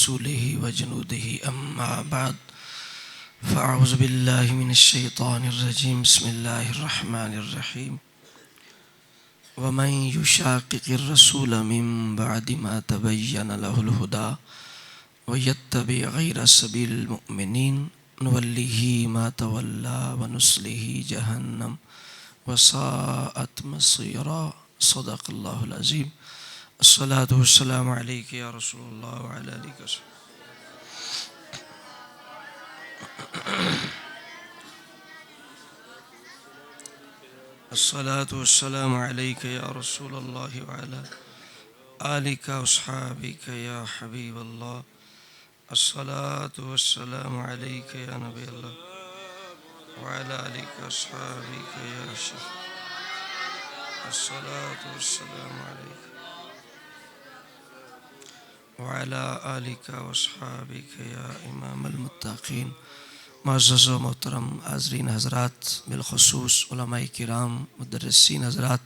رسوله وجنوده أما بعد فأعوذ بالله من الشيطان الرجيم بسم الله الرحمن الرحيم ومن يشاقق الرسول من بعد ما تبين له الهدى ويتبع غير سبيل المؤمنين نوله ما تولى ونصله جهنم وساءت مصيرا صدق الله العظيم الصلاة والسلام عليك يا رسول الله وعلى آلك وصحبه الصلاة والسلام عليك يا رسول الله وعلى آلك وأصحابك يا حبيب الله الصلاة والسلام عليك يا نبي الله وعلى آلك وأصحابك يا شيخ الصلاة والسلام عليك وعلى آلك وأصحابك يا إمام المتقين معزز و محترم حاضرین حضرات، بالخصوص علماء کرام، مدرسین حضرات،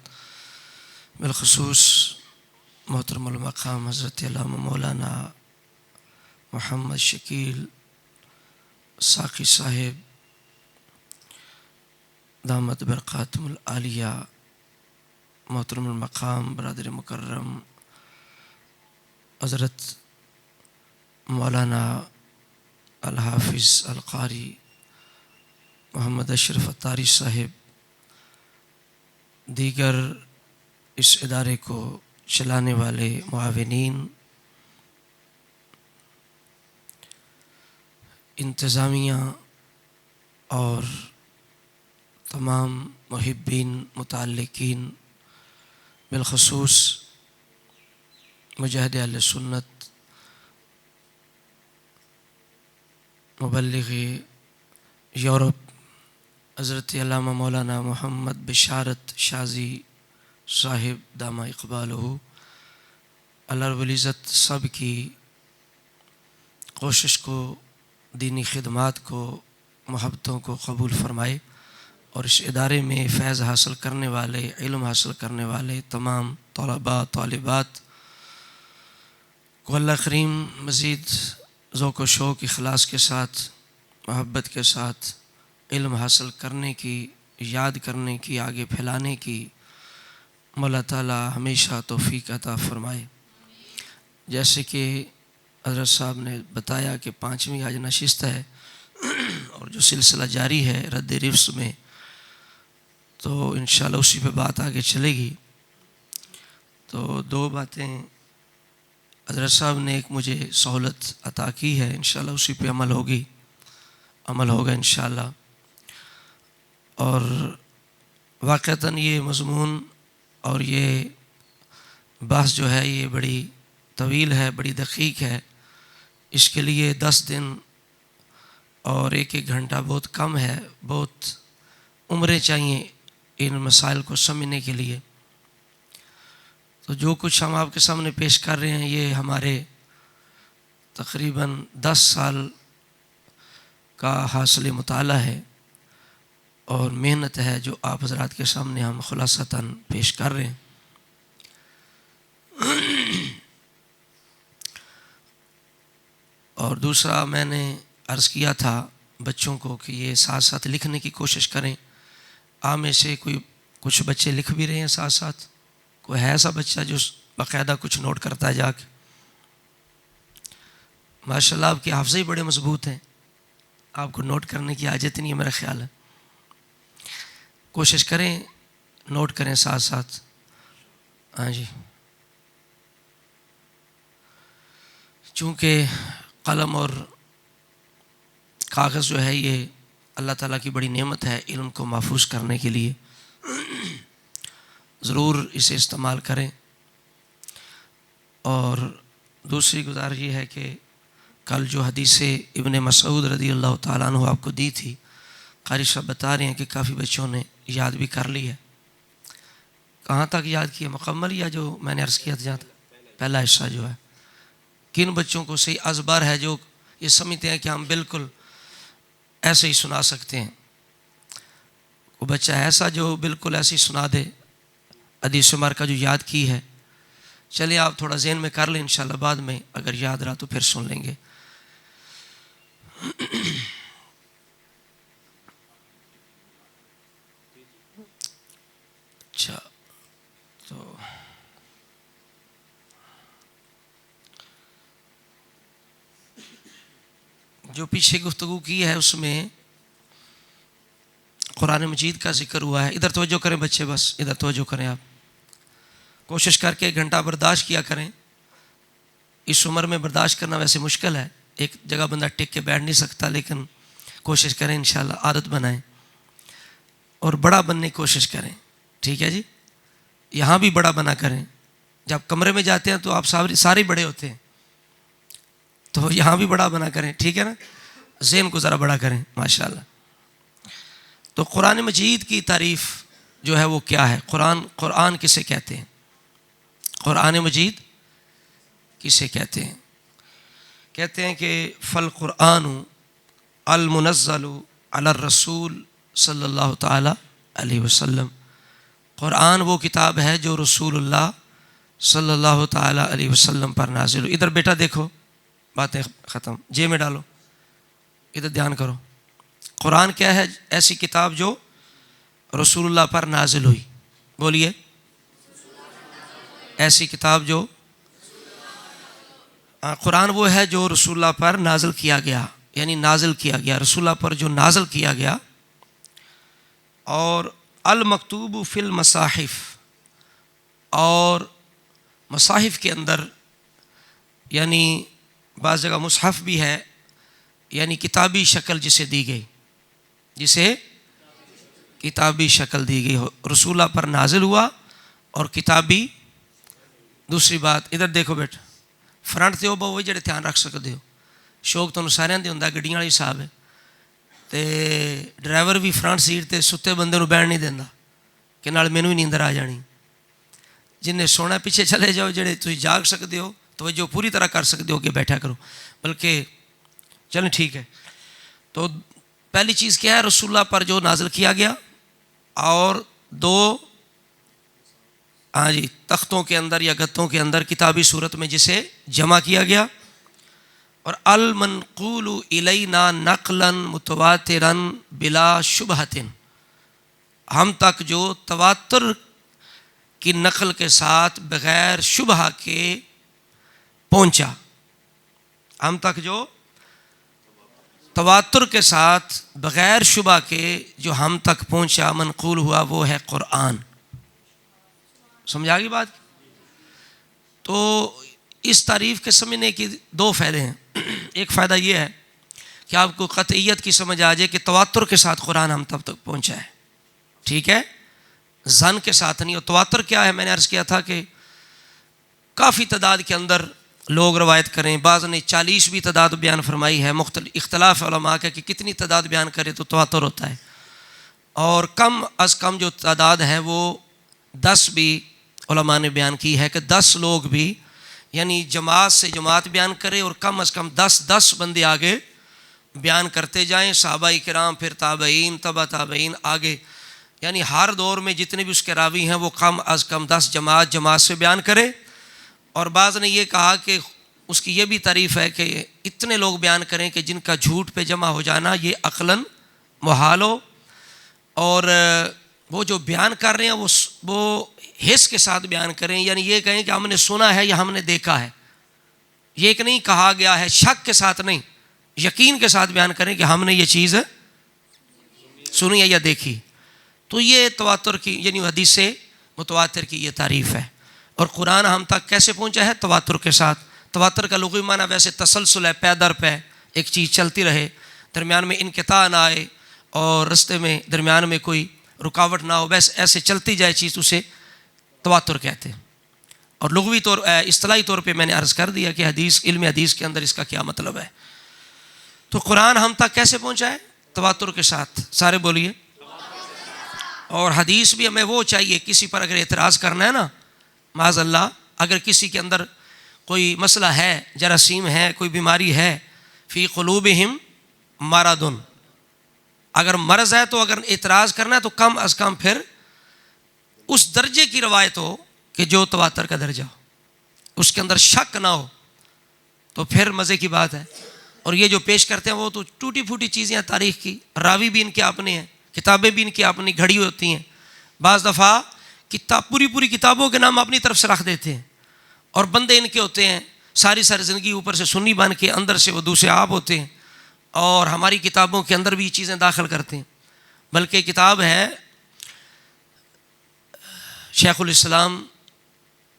بالخصوص محترم المقام حضرت علامہ مولانا محمد شکیل ساقی صاحب دامت برکاتہم العالیہ، محترم المقام برادر مکرم حضرت مولانا الحافظ القاری محمد اشرف اتاری صاحب، دیگر اس ادارے کو چلانے والے معاونین، انتظامیہ اور تمام محبین متعلقین، بالخصوص مجاہد اہل سنت، مبلغ یورپ حضرت علامہ مولانا محمد بشارت شازی صاحب دامہ اقبالہ، اللہ رب العزت سب کی کوشش کو، دینی خدمات کو، محبتوں کو قبول فرمائے، اور اس ادارے میں فیض حاصل کرنے والے، علم حاصل کرنے والے تمام طلباء طالبات کو اللہ کریم مزید ذوق و شوق، اخلاص کے ساتھ، محبت کے ساتھ علم حاصل کرنے کی، یاد کرنے کی، آگے پھیلانے کی مولا تعالیٰ ہمیشہ توفیق عطا فرمائے۔ جیسے کہ حضرت صاحب نے بتایا کہ 5ویں آج نشست ہے اور جو سلسلہ جاری ہے رد رفس میں، تو انشاءاللہ اسی پہ بات آگے چلے گی۔ تو 2 باتیں حضرت صاحب نے ایک مجھے سہولت عطا کی ہے، انشاءاللہ اسی پہ عمل ہوگا انشاءاللہ۔ اور واقعتاً یہ مضمون اور یہ بحث جو ہے یہ بڑی طویل ہے، بڑی دقیق ہے، اس کے لیے 10 دن اور 1 گھنٹہ بہت کم ہے، بہت عمریں چاہیے ان مسائل کو سمجھنے کے لیے۔ تو جو کچھ ہم آپ کے سامنے پیش کر رہے ہیں یہ ہمارے تقریباً 10 سال کا حاصل مطالعہ ہے اور محنت ہے جو آپ حضرات کے سامنے ہم خلاصتاً پیش کر رہے ہیں۔ اور دوسرا میں نے عرض کیا تھا بچوں کو کہ یہ ساتھ ساتھ لکھنے کی کوشش کریں۔ آپ میں سے کچھ بچے لکھ بھی رہے ہیں ساتھ ساتھ، کوئی ہے ایسا بچہ جو باقاعدہ کچھ نوٹ کرتا ہے جا کے؟ ماشاءاللہ آپ کے حافظے ہی بڑے مضبوط ہیں، آپ کو نوٹ کرنے کی حاجت نہیں ہے میرا خیال ہے۔ کوشش کریں، نوٹ کریں ساتھ ساتھ۔ ہاں جی، چونکہ قلم اور کاغذ جو ہے یہ اللہ تعالیٰ کی بڑی نعمت ہے علم کو محفوظ کرنے کے لیے، ضرور اسے استعمال کریں۔ اور دوسری گزارش یہ ہے کہ کل جو حدیث ابن مسعود رضی اللہ تعالیٰ عنہ آپ کو دی تھی، قاری صاحب بتا رہے ہیں کہ کافی بچوں نے یاد بھی کر لی ہے۔ کہاں تک یاد کیا؟ مکمل یا جو میں نے عرض کیا تھا پہلا حصہ جو ہے؟ کن بچوں کو صحیح ازبر ہے جو یہ سمجھتے ہیں کہ ہم بالکل ایسے ہی سنا سکتے ہیں؟ وہ بچہ ایسا جو بالکل ایسے ہی سنا دے حدیث عمر کا جو یاد کی ہے، چلیے آپ تھوڑا ذہن میں کر لیں، انشاءاللہ بعد میں اگر یاد رہا تو پھر سن لیں گے. اچھا، تو جو پیچھے گفتگو کی ہے اس میں قرآن مجید کا ذکر ہوا ہے. ادھر توجہ کریں بچے، بس ادھر توجہ کریں. آپ کوشش کر کے 1 گھنٹہ برداشت کیا کریں. اس عمر میں برداشت کرنا ویسے مشکل ہے، ایک جگہ بندہ ٹک کے بیٹھ نہیں سکتا، لیکن کوشش کریں انشاءاللہ عادت بنائیں اور بڑا بننے کی کوشش کریں. ٹھیک ہے جی، یہاں بھی بڑا بنا کریں. جب کمرے میں جاتے ہیں تو آپ سارے بڑے ہوتے ہیں، تو یہاں بھی بڑا بنا کریں. ٹھیک ہے نا، ذہن کو ذرا بڑا کریں ماشاءاللہ. تو قرآن مجید کی تعریف جو ہے وہ کیا ہے؟ قرآن کسے کہتے ہیں؟ قرآن مجید کسے کہتے ہیں؟ کہتے ہیں کہ فالقرآن المنزل علی الرسول صلی اللہ تعالی علیہ وسلم. قرآن وہ کتاب ہے جو رسول اللہ صلی اللہ تعالی علیہ وسلم پر نازل ہو. ادھر بیٹا دیکھو، باتیں ختم، جے میں ڈالو، ادھر دھیان کرو. قرآن کیا ہے؟ ایسی کتاب جو رسول اللہ پر نازل ہوئی. بولیے، ایسی کتاب جو قرآن وہ ہے جو رسول اللہ پر نازل کیا گیا، یعنی نازل کیا گیا رسول اللہ پر جو نازل کیا گیا. اور المکتوب فی المصاحف، اور مصاحف کے اندر، یعنی بعض جگہ مصحف بھی ہے، یعنی کتابی شکل جسے دی گئی، جسے کتابی شکل دی گئی ہو، رسول اللہ پر نازل ہوا اور کتابی. دوسری بات ادھر دیکھو بیٹا، فرنٹ تے ہو بہو جڑے دھیان رکھ سکتے ہو. شوق تو سارے دے ہوندا، گڈیاں والی صاحب ہے تے ڈرائیور بھی فرنٹ سیٹ تے ستے بندے نو بیٹھ نہیں دیندا کہ نال مینوں ہی نیندر آ جانی. جن نے سونا پیچھے چلے جاؤ، جڑے تسی جاگ سکتے ہو توجہ پوری طرح کر سکتے ہو کہ بیٹھا کرو. بلکہ چلیں ٹھیک ہے. تو پہلی چیز کیا ہے؟ رسول اللہ پر جو نازل کیا گیا، اور 2 تختوں کے اندر یا گتوں کے اندر کتابی صورت میں جسے جمع کیا گیا. اور المنقول الینا نقلا متواترا بلا شبہۃ، ہم تک جو تواتر کی نقل کے ساتھ بغیر شبہ کے پہنچا. ہم تک جو تواتر کے ساتھ بغیر شبہ کے جو ہم تک پہنچا، منقول ہوا، وہ ہے قرآن. سمجھا گی بات؟ تو اس تعریف کے سمجھنے کی 2 فائدے ہیں. ایک فائدہ یہ ہے کہ آپ کو قطعیت کی سمجھ آ جائے کہ تواتر کے ساتھ قرآن ہم تب تک پہنچا ہے. ٹھیک ہے، زن کے ساتھ نہیں. اور تواتر کیا ہے؟ میں نے عرض کیا تھا کہ کافی تعداد کے اندر لوگ روایت کریں. بعض نے 40 بھی تعداد بیان فرمائی ہے. مختلف اختلاف علماء کا کہ کتنی تعداد بیان کرے تو تواتر ہوتا ہے. اور کم از کم جو تعداد ہے وہ 10 بھی علماء نے بیان کی ہے کہ 10 لوگ بھی، یعنی جماعت سے جماعت بیان کرے اور کم از کم 10 بندے آگے بیان کرتے جائیں. صحابہ کرام، پھر تابعین، تبع تابعین، آگے، یعنی ہر دور میں جتنے بھی اس کے راوی ہیں وہ کم از کم 10 جماعت سے بیان کرے. اور بعض نے یہ کہا کہ اس کی یہ بھی تعریف ہے کہ اتنے لوگ بیان کریں کہ جن کا جھوٹ پہ جمع ہو جانا یہ عقلاً محال ہو. اور وہ جو بیان کر رہے ہیں وہ حس کے ساتھ بیان کریں، یعنی یہ کہیں کہ ہم نے سنا ہے یا ہم نے دیکھا ہے. یہ ایک نہیں کہا گیا ہے شک کے ساتھ، نہیں، یقین کے ساتھ بیان کریں کہ ہم نے یہ چیز سنی ہے یا دیکھی. تو یہ تواتر کی، یعنی حدیث متواتر کی یہ تعریف ہے. اور قرآن ہم تک کیسے پہنچا ہے؟ تواتر کے ساتھ. تواتر کا لغوی معنی ویسے تسلسل ہے، پے در پے ایک چیز چلتی رہے، درمیان میں انقطاع نہ آئے اور رستے میں درمیان میں کوئی رکاوٹ نہ ہو، بس ایسے چلتی جائے چیز، اسے تواتر کہتے ہیں. اور لغوی طور اصطلاحی طور پہ میں نے عرض کر دیا کہ علم حدیث کے اندر اس کا کیا مطلب ہے. تو قرآن ہم تک کیسے پہنچا ہے؟ تواتر کے ساتھ. سارے بولیے. اور حدیث بھی ہمیں وہ چاہیے، کسی پر اگر اعتراض کرنا ہے نا، معاذ اللہ، اگر کسی کے اندر کوئی مسئلہ ہے، جراثیم ہے، کوئی بیماری ہے، فی قلوبہم مرض، اگر مرض ہے تو اگر اعتراض کرنا ہے تو کم از کم پھر اس درجے کی روایت ہو کہ جو تواتر کا درجہ ہو. اس کے اندر شک نہ ہو تو پھر مزے کی بات ہے. اور یہ جو پیش کرتے ہیں وہ تو ٹوٹی پھوٹی چیزیں ہیں تاریخ کی. راوی بھی ان کے اپنے ہیں, کتابیں بھی ان کی اپنی گھڑی ہوتی ہیں. بعض دفعہ پوری کتابوں کے نام اپنی طرف سے رکھ دیتے ہیں, اور بندے ان کے ہوتے ہیں ساری زندگی اوپر سے سنی بن کے اندر سے وہ دوسرے آپ ہوتے ہیں, اور ہماری کتابوں کے اندر بھی یہ چیزیں داخل کرتے ہیں. بلکہ کتاب ہے شیخ الاسلام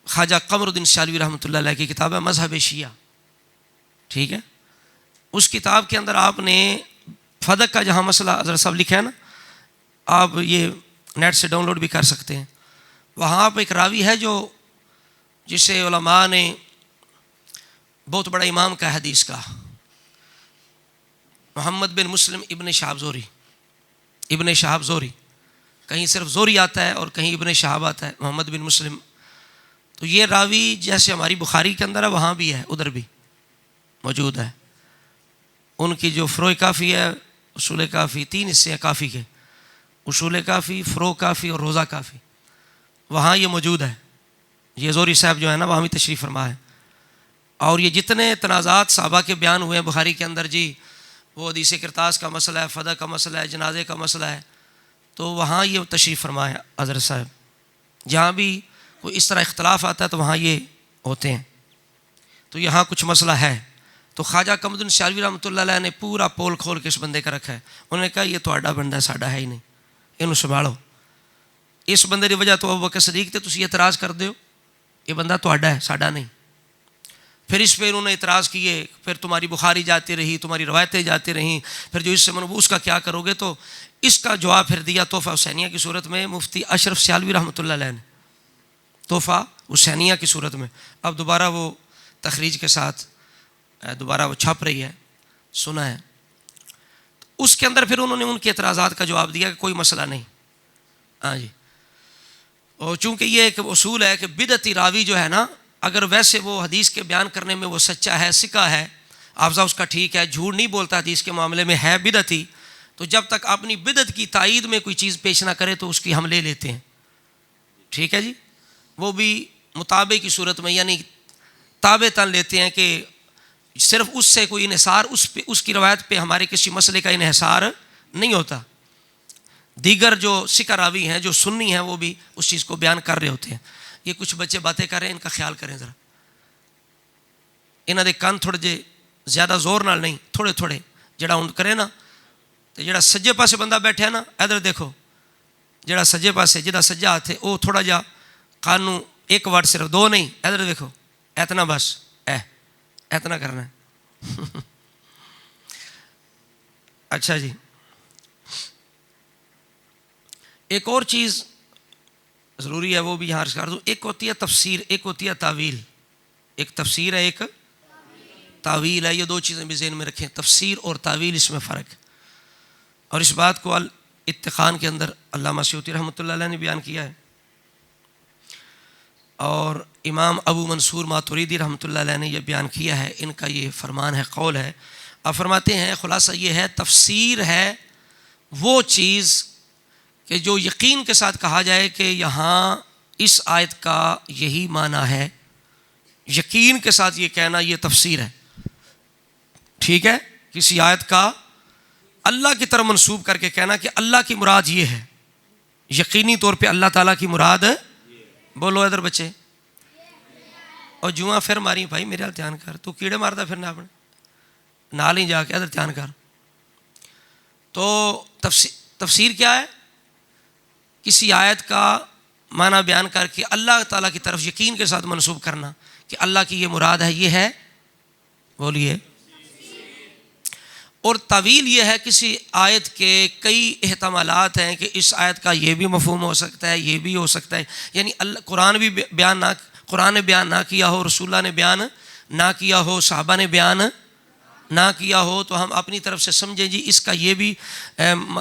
خواجہ قمر الدین سیالوی رحمۃ اللہ علیہ کی کتاب ہے مذہب شیعہ. ٹھیک ہے, اس کتاب کے اندر آپ نے فدق کا جہاں مسئلہ حضرت صاحب لکھا ہے نا, آپ یہ نیٹ سے ڈاؤن لوڈ بھی کر سکتے ہیں. وہاں پہ ایک راوی ہے جو جسے علماء نے بہت بڑا امام کا حدیث کا, محمد بن مسلم ابن شہاب زوری, کہیں صرف زوری آتا ہے اور کہیں ابن شہاب آتا ہے, محمد بن مسلم. تو یہ راوی جیسے ہماری بخاری کے اندر ہے وہاں بھی ہے, ادھر بھی موجود ہے. ان کی جو فروع کافی ہے, اصول کافی, 3 حصے ہیں کافی کے, اصول کافی, فروع کافی اور روزہ کافی, وہاں یہ موجود ہے. یہ زوری صاحب جو ہے نا وہاں بھی تشریف فرما ہے. اور یہ جتنے تنازعات صحابہ کے بیان ہوئے ہیں بخاری کے اندر, جی وہ حدیث کرتاس کا مسئلہ ہے, فدق کا مسئلہ ہے, جنازے کا مسئلہ ہے, تو وہاں یہ تشریف فرما ہے حضرت صاحب. جہاں بھی کوئی اس طرح اختلاف آتا ہے تو وہاں یہ ہوتے ہیں. تو یہاں کچھ مسئلہ ہے, تو خواجہ قمر الدین سیالوی رحمۃ اللہ علیہ نے پورا پول کھول کے اس بندے کا رکھا ہے. انہوں نے کہا یہ تہاڈا بندہ ساڈا ہے ہی نہیں, انہوں سنبھالو. اس بندے کی وجہ تو ابوبکر صدیق تے تسی اعتراض کر دیو, یہ بندہ تہاڈا ہے ساڈا نہیں. پھر اس پہ انہوں نے اعتراض کیے, پھر تمہاری بخاری جاتی رہی, تمہاری روایتیں جاتی رہیں, پھر جو اس سے منو اس کا کیا کرو گے. تو اس کا جواب پھر دیا تحفہ حسینیہ کی صورت میں مفتی اشرف سیالوی رحمۃ اللہ علیہ نے, تحفہ حسینیہ کی صورت میں. اب دوبارہ وہ تخریج کے ساتھ دوبارہ وہ چھپ رہی ہے, سنا ہے. اس کے اندر پھر انہوں نے ان کے اعتراضات کا جواب دیا کہ کوئی مسئلہ نہیں. ہاں جی, اور چونکہ یہ ایک اصول ہے کہ بدعتی راوی جو ہے نا, اگر ویسے وہ حدیث کے بیان کرنے میں وہ سچا ہے, سکا ہے, حافظہ اس کا ٹھیک ہے, جھوٹ نہیں بولتا حدیث کے معاملے میں, ہے بدعتی, تو جب تک اپنی بدعت کی تائید میں کوئی چیز پیش نہ کرے تو اس کی ہم لے لیتے ہیں. ٹھیک ہے جی, وہ بھی مطابع کی صورت میں, یعنی تابع تن لیتے ہیں کہ صرف اس سے کوئی انحصار, اس کی روایت پہ ہمارے کسی مسئلے کا انحصار نہیں ہوتا. دیگر جو سکہ راوی ہیں, جو سنی ہیں, وہ بھی اس چیز کو بیان کر رہے ہوتے ہیں. یہ کچھ بچے باتیں کر رہے ہیں, ان کا خیال کریں ذرا. انہاں دے کان تھوڑے جے زیادہ زور نال نہیں, تھوڑے تھوڑے جڑا ہن کرے نا, تو جڑا سجے پاسے بندہ بیٹھا ہے نا, ادھر دیکھو, جڑا سجے پاسے جدا سجا ہاتھ ہے وہ تھوڑا جا کان نو ایک وارڈ صرف 2 نہیں, ادھر دیکھو, اتنا بس, اتنا کرنا ہے. اچھا جی, ایک اور چیز ضروری ہے وہ بھی یہاں عرض کر دوں. ایک ہوتی ہے تفسیر, ایک ہوتی ہے تعویل. ایک تفسیر ہے, ایک تعویل ہے. یہ 2 چیزیں بھی ذہن میں رکھیں, تفسیر اور تعویل, اس میں فرق ہے. اور اس بات کو الاتقان کے اندر علامہ سیوطی رحمۃ اللہ علیہ نے بیان کیا ہے, اور امام ابو منصور ماتوریدی رحمۃ اللہ علیہ نے یہ بیان کیا ہے. ان کا یہ فرمان ہے, قول ہے. آپ فرماتے ہیں خلاصہ یہ ہے, تفسیر ہے وہ چیز کہ جو یقین کے ساتھ کہا جائے کہ یہاں اس آیت کا یہی معنی ہے, یقین کے ساتھ یہ کہنا, یہ تفسیر ہے. ٹھیک ہے, کسی آیت کا اللہ کی طرف منسوب کر کے کہنا کہ اللہ کی مراد یہ ہے, یقینی طور پہ اللہ تعالیٰ کی مراد, بولو ادھر بچے, اور جواں پھر ماری بھائی میرے حال دھیان کر, تو کیڑے مارتا پھرنا اپنے نال ہی جا کے, ادھر دھیان کر. تو تفسیر کیا ہے؟ کسی آیت کا معنی بیان کر کے اللہ تعالیٰ کی طرف یقین کے ساتھ منسوب کرنا کہ اللہ کی یہ مراد ہے, یہ ہے, بولیے. اور تعویل یہ ہے کسی آیت کے کئی احتمالات ہیں کہ اس آیت کا یہ بھی مفہوم ہو سکتا ہے, یہ بھی ہو سکتا ہے. یعنی قرآن بھی قرآن نے بیان نہ کیا ہو, رسول اللہ نے بیان نہ کیا ہو, صحابہ نے بیان نہ کیا ہو, تو ہم اپنی طرف سے سمجھیں جی اس کا یہ بھی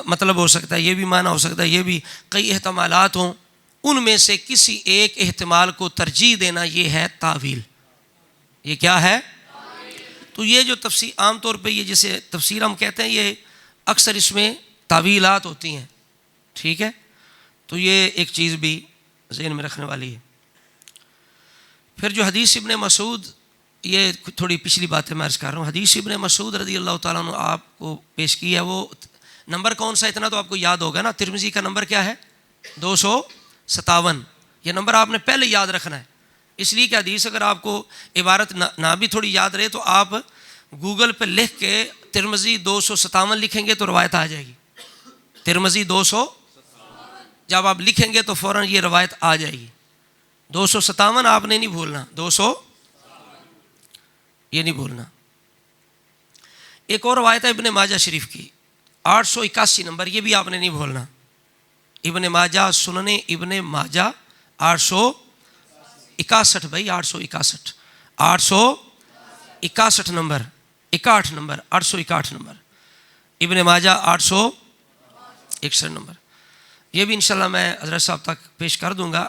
مطلب ہو سکتا ہے, یہ بھی معنی ہو سکتا ہے, یہ بھی کئی احتمالات ہوں, ان میں سے کسی ایک احتمال کو ترجیح دینا, یہ ہے تعویل. یہ کیا ہے؟ تو یہ جو تفسیر عام طور پہ یہ جسے تفسیر ہم کہتے ہیں, یہ اکثر اس میں تعویلات ہوتی ہیں. ٹھیک ہے, تو یہ ایک چیز بھی ذہن میں رکھنے والی ہے. پھر جو حدیث ابن مسعود، یہ تھوڑی پچھلی باتیں میں عرض کر رہا ہوں، حدیث ابن مسعود رضی اللہ تعالیٰ عنہ آپ کو پیش کی ہے، وہ نمبر کون سا اتنا تو آپ کو یاد ہوگا نا، ترمذی کا نمبر کیا ہے 257. یہ نمبر آپ نے پہلے یاد رکھنا ہے، اس لیے کہ حدیث اگر آپ کو عبارت نہ بھی تھوڑی یاد رہے تو آپ گوگل پہ لکھ کے ترمذی 257 لکھیں گے تو روایت آ جائے گی. ترمذی 200 جب آپ لکھیں گے تو فوراً یہ روایت آ جائے گی. 257 آپ نے نہیں بھولنا، 200 یہ نہیں بھولنا. ایک اور روایت ہے ابن ماجہ شریف کی 881 نمبر، یہ بھی آپ نے نہیں بھولنا. ابن ماجہ سنن ابن ماجہ 861 بھائی، 861 نمبر، 61 نمبر، 861 نمبر، ابن ماجہ 861 نمبر. یہ بھی انشاءاللہ میں حضرت صاحب تک پیش کر دوں گا.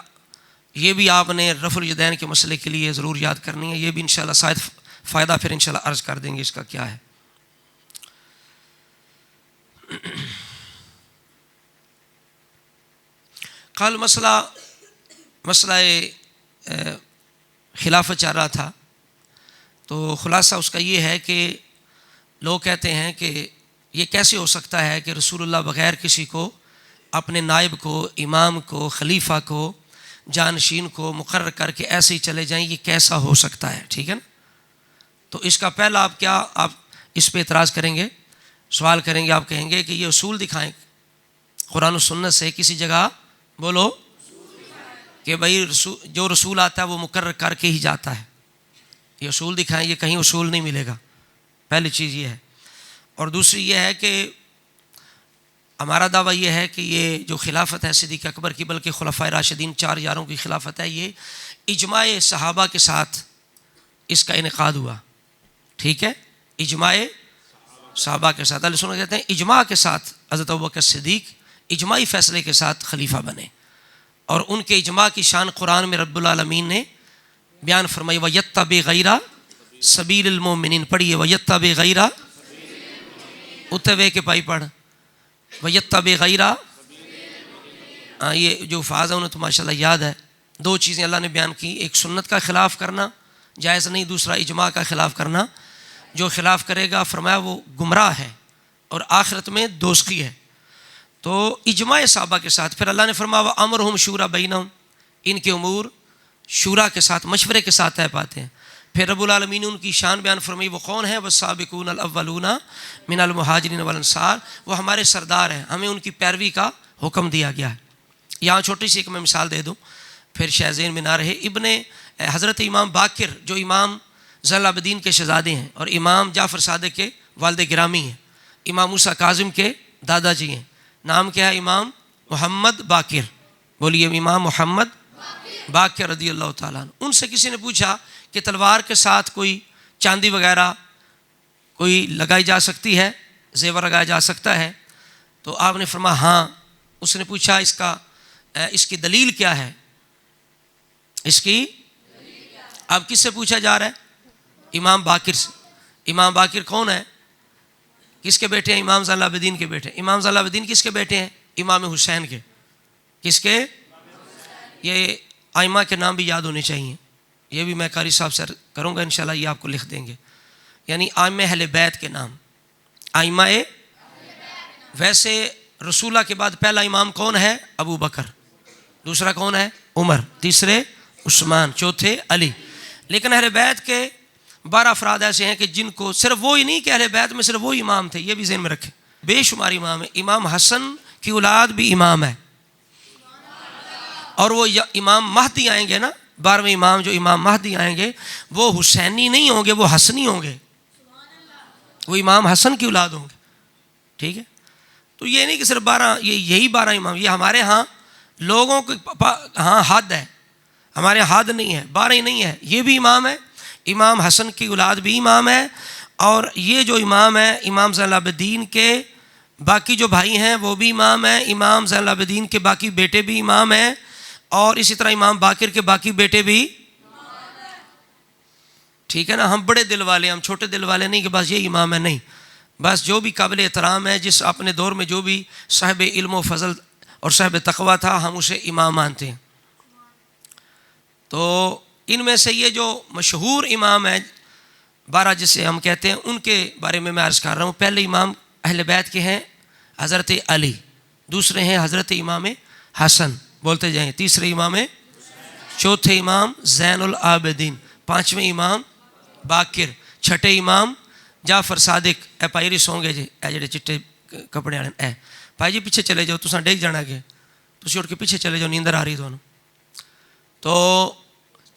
یہ بھی آپ نے رفع الیدین کے مسئلے کے لیے ضرور یاد کرنی ہے. یہ بھی انشاءاللہ شاید فائدہ پھر انشاءاللہ عرض کر دیں گے اس کا کیا ہے. کل مسئلہ خلافت چل رہا تھا، تو خلاصہ اس کا یہ ہے کہ لوگ کہتے ہیں کہ یہ کیسے ہو سکتا ہے کہ رسول اللہ بغیر کسی کو، اپنے نائب کو، امام کو، خلیفہ کو، جانشین کو مقرر کر کے ایسے ہی چلے جائیں، یہ کیسا ہو سکتا ہے؟ ٹھیک ہے نا. تو اس کا پہلا آپ اس پہ اعتراض کریں گے، سوال کریں گے، آپ کہیں گے کہ یہ اصول دکھائیں قرآن و سنت سے، کسی جگہ بولو کہ بھائی جو رسول آتا ہے وہ مقرر کر کے ہی جاتا ہے، یہ اصول دکھائیں. یہ کہیں اصول نہیں ملے گا، پہلی چیز یہ ہے. اور دوسری یہ ہے کہ ہمارا دعویٰ یہ ہے کہ یہ جو خلافت ہے صدیق اکبر کی، بلکہ خلفائے راشدین 4 یاروں کی خلافت ہے، یہ اجماع صحابہ کے ساتھ اس کا انعقاد ہوا. ٹھیک ہے، اجماع صحابہ کے ساتھ. اہل سنت کہتے ہیں اجماع کے ساتھ حضرت ابوبکر صدیق اجماعی فیصلے کے ساتھ خلیفہ بنے، اور ان کے اجماع کی شان قرآن میں رب العالمین نے بیان فرمائی. وَيَتَّبِعْ غَيْرَ سَبِيلِ الْمُؤْمِنِينَ پڑھیے، وَيَتَّبِعْ غَيْرَ اتوے کے پائی پڑھ، وَيَتَّبِعْ غَيْرَ. یہ جو فاظ ہے انہیں تو ماشاءاللہ یاد ہے. 2 چیزیں اللہ نے بیان کی، ایک سنت کا خلاف کرنا جائز نہیں، دوسرا اجماع کا خلاف کرنا. جو خلاف کرے گا فرمایا وہ گمراہ ہے اور آخرت میں دوزخی ہے. تو اجماع صحابہ کے ساتھ. پھر اللہ نے فرمایا وَأَمْرُهُمْ شُورَى بَيْنَهُمْ، ان کے امور شورا کے ساتھ، مشورے کے ساتھ طے پاتے ہیں. پھر رب العالمین نے ان کی شان بیان فرمائی، وہ کون ہیں؟ وَالسَّابِقُونَ الْأَوَّلُونَ مِنَ الْمُهَاجِرِينَ وَالْأَنصَارِ، وہ ہمارے سردار ہیں، ہمیں ان کی پیروی کا حکم دیا گیا ہے. یہاں چھوٹی سی ایک میں مثال دے دوں پھر شاید ذہن میں نہ رہے. حضرت امام باقر جو امام زین العابدین کے شہزادے ہیں اور امام جعفر صادق کے والد گرامی ہیں، امام موسیٰ کاظم کے دادا جی ہیں. نام کیا ہے؟ امام محمد باقر. بولیے، امام محمد باقر رضی اللہ تعالیٰ عنہ. ان سے کسی نے پوچھا کہ تلوار کے ساتھ کوئی چاندی وغیرہ کوئی لگائی جا سکتی ہے، زیور لگایا جا سکتا ہے؟ تو آپ نے فرمایا ہاں. اس نے پوچھا اس کی دلیل کیا ہے؟ اس کی اب کس سے پوچھا جا رہا ہے؟ امام باقر سے. امام باقر کون ہے؟ کس کے بیٹے ہیں؟ امام زین العابدین کے بیٹے. امام زین العابدین کس کے بیٹے ہیں؟ امام حسین کے. کس کے؟ یہ ائمہ کے نام بھی یاد ہونے چاہیے. یہ بھی میں قاری صاحب سے کروں گا انشاءاللہ، یہ آپ کو لکھ دیں گے. یعنی ائمہ اہل بیت کے نام، ائمہ. ویسے رسول اللہ کے بعد پہلا امام کون ہے؟ ابو بکر. دوسرا کون ہے؟ عمر. تیسرے عثمان. چوتھے علی. لیکن اہل بیت کے 12 افراد ایسے ہیں کہ جن کو صرف وہی نہیں کہ اہل بیت میں صرف وہی امام تھے، یہ بھی ذہن میں رکھیں، بے شمار امام ہے. امام حسن کی اولاد بھی امام ہے، اور وہ امام مہدی آئیں گے نا، 12ویں امام جو امام مہدی آئیں گے وہ حسینی نہیں ہوں گے، وہ حسنی ہوں گے، وہ امام حسن کی اولاد ہوں گے. ٹھیک ہے. تو یہ نہیں کہ صرف 12، یہی 12 امام. یہ ہمارے ہاں لوگوں کے ہاں حد ہے، ہمارے حد نہیں ہے، 12 ہی نہیں ہے. یہ بھی امام ہے، امام حسن کی اولاد بھی امام ہے، اور یہ جو امام ہے امام زین العابدین کے باقی جو بھائی ہیں وہ بھی امام ہیں، امام زین العابدین کے باقی بیٹے بھی امام ہیں، اور اسی طرح امام باقر کے باقی بیٹے بھی. ٹھیک ہے نا. ہم بڑے دل والے، ہم چھوٹے دل والے نہیں کہ بس یہ امام ہے، نہیں. بس جو بھی قابل احترام ہے، جس اپنے دور میں جو بھی صاحب علم و فضل اور صاحب تقویٰ تھا، ہم اسے امام مانتے ہیں. تو ان میں سے یہ جو مشہور امام ہیں 12 جسے ہم کہتے ہیں، ان کے بارے میں عرض کر رہا ہوں. پہلے امام اہل بیت کے ہیں حضرت علی، دوسرے ہیں حضرت امام حسن، بولتے جائیں، تیسرے امام، چوتھے امام زین العابدین، پانچویں امام باقر، چھٹے امام جعفر صادق. اے پائی ری سو گے جی، اے جڑے چٹے کپڑے والے، اے بھائی جی پیچھے چلے جاؤ، تساں ڈگ جانا کہ تسی اٹھ کے پیچھے چلے جاؤ، نیندر آ رہی تمہیں. تو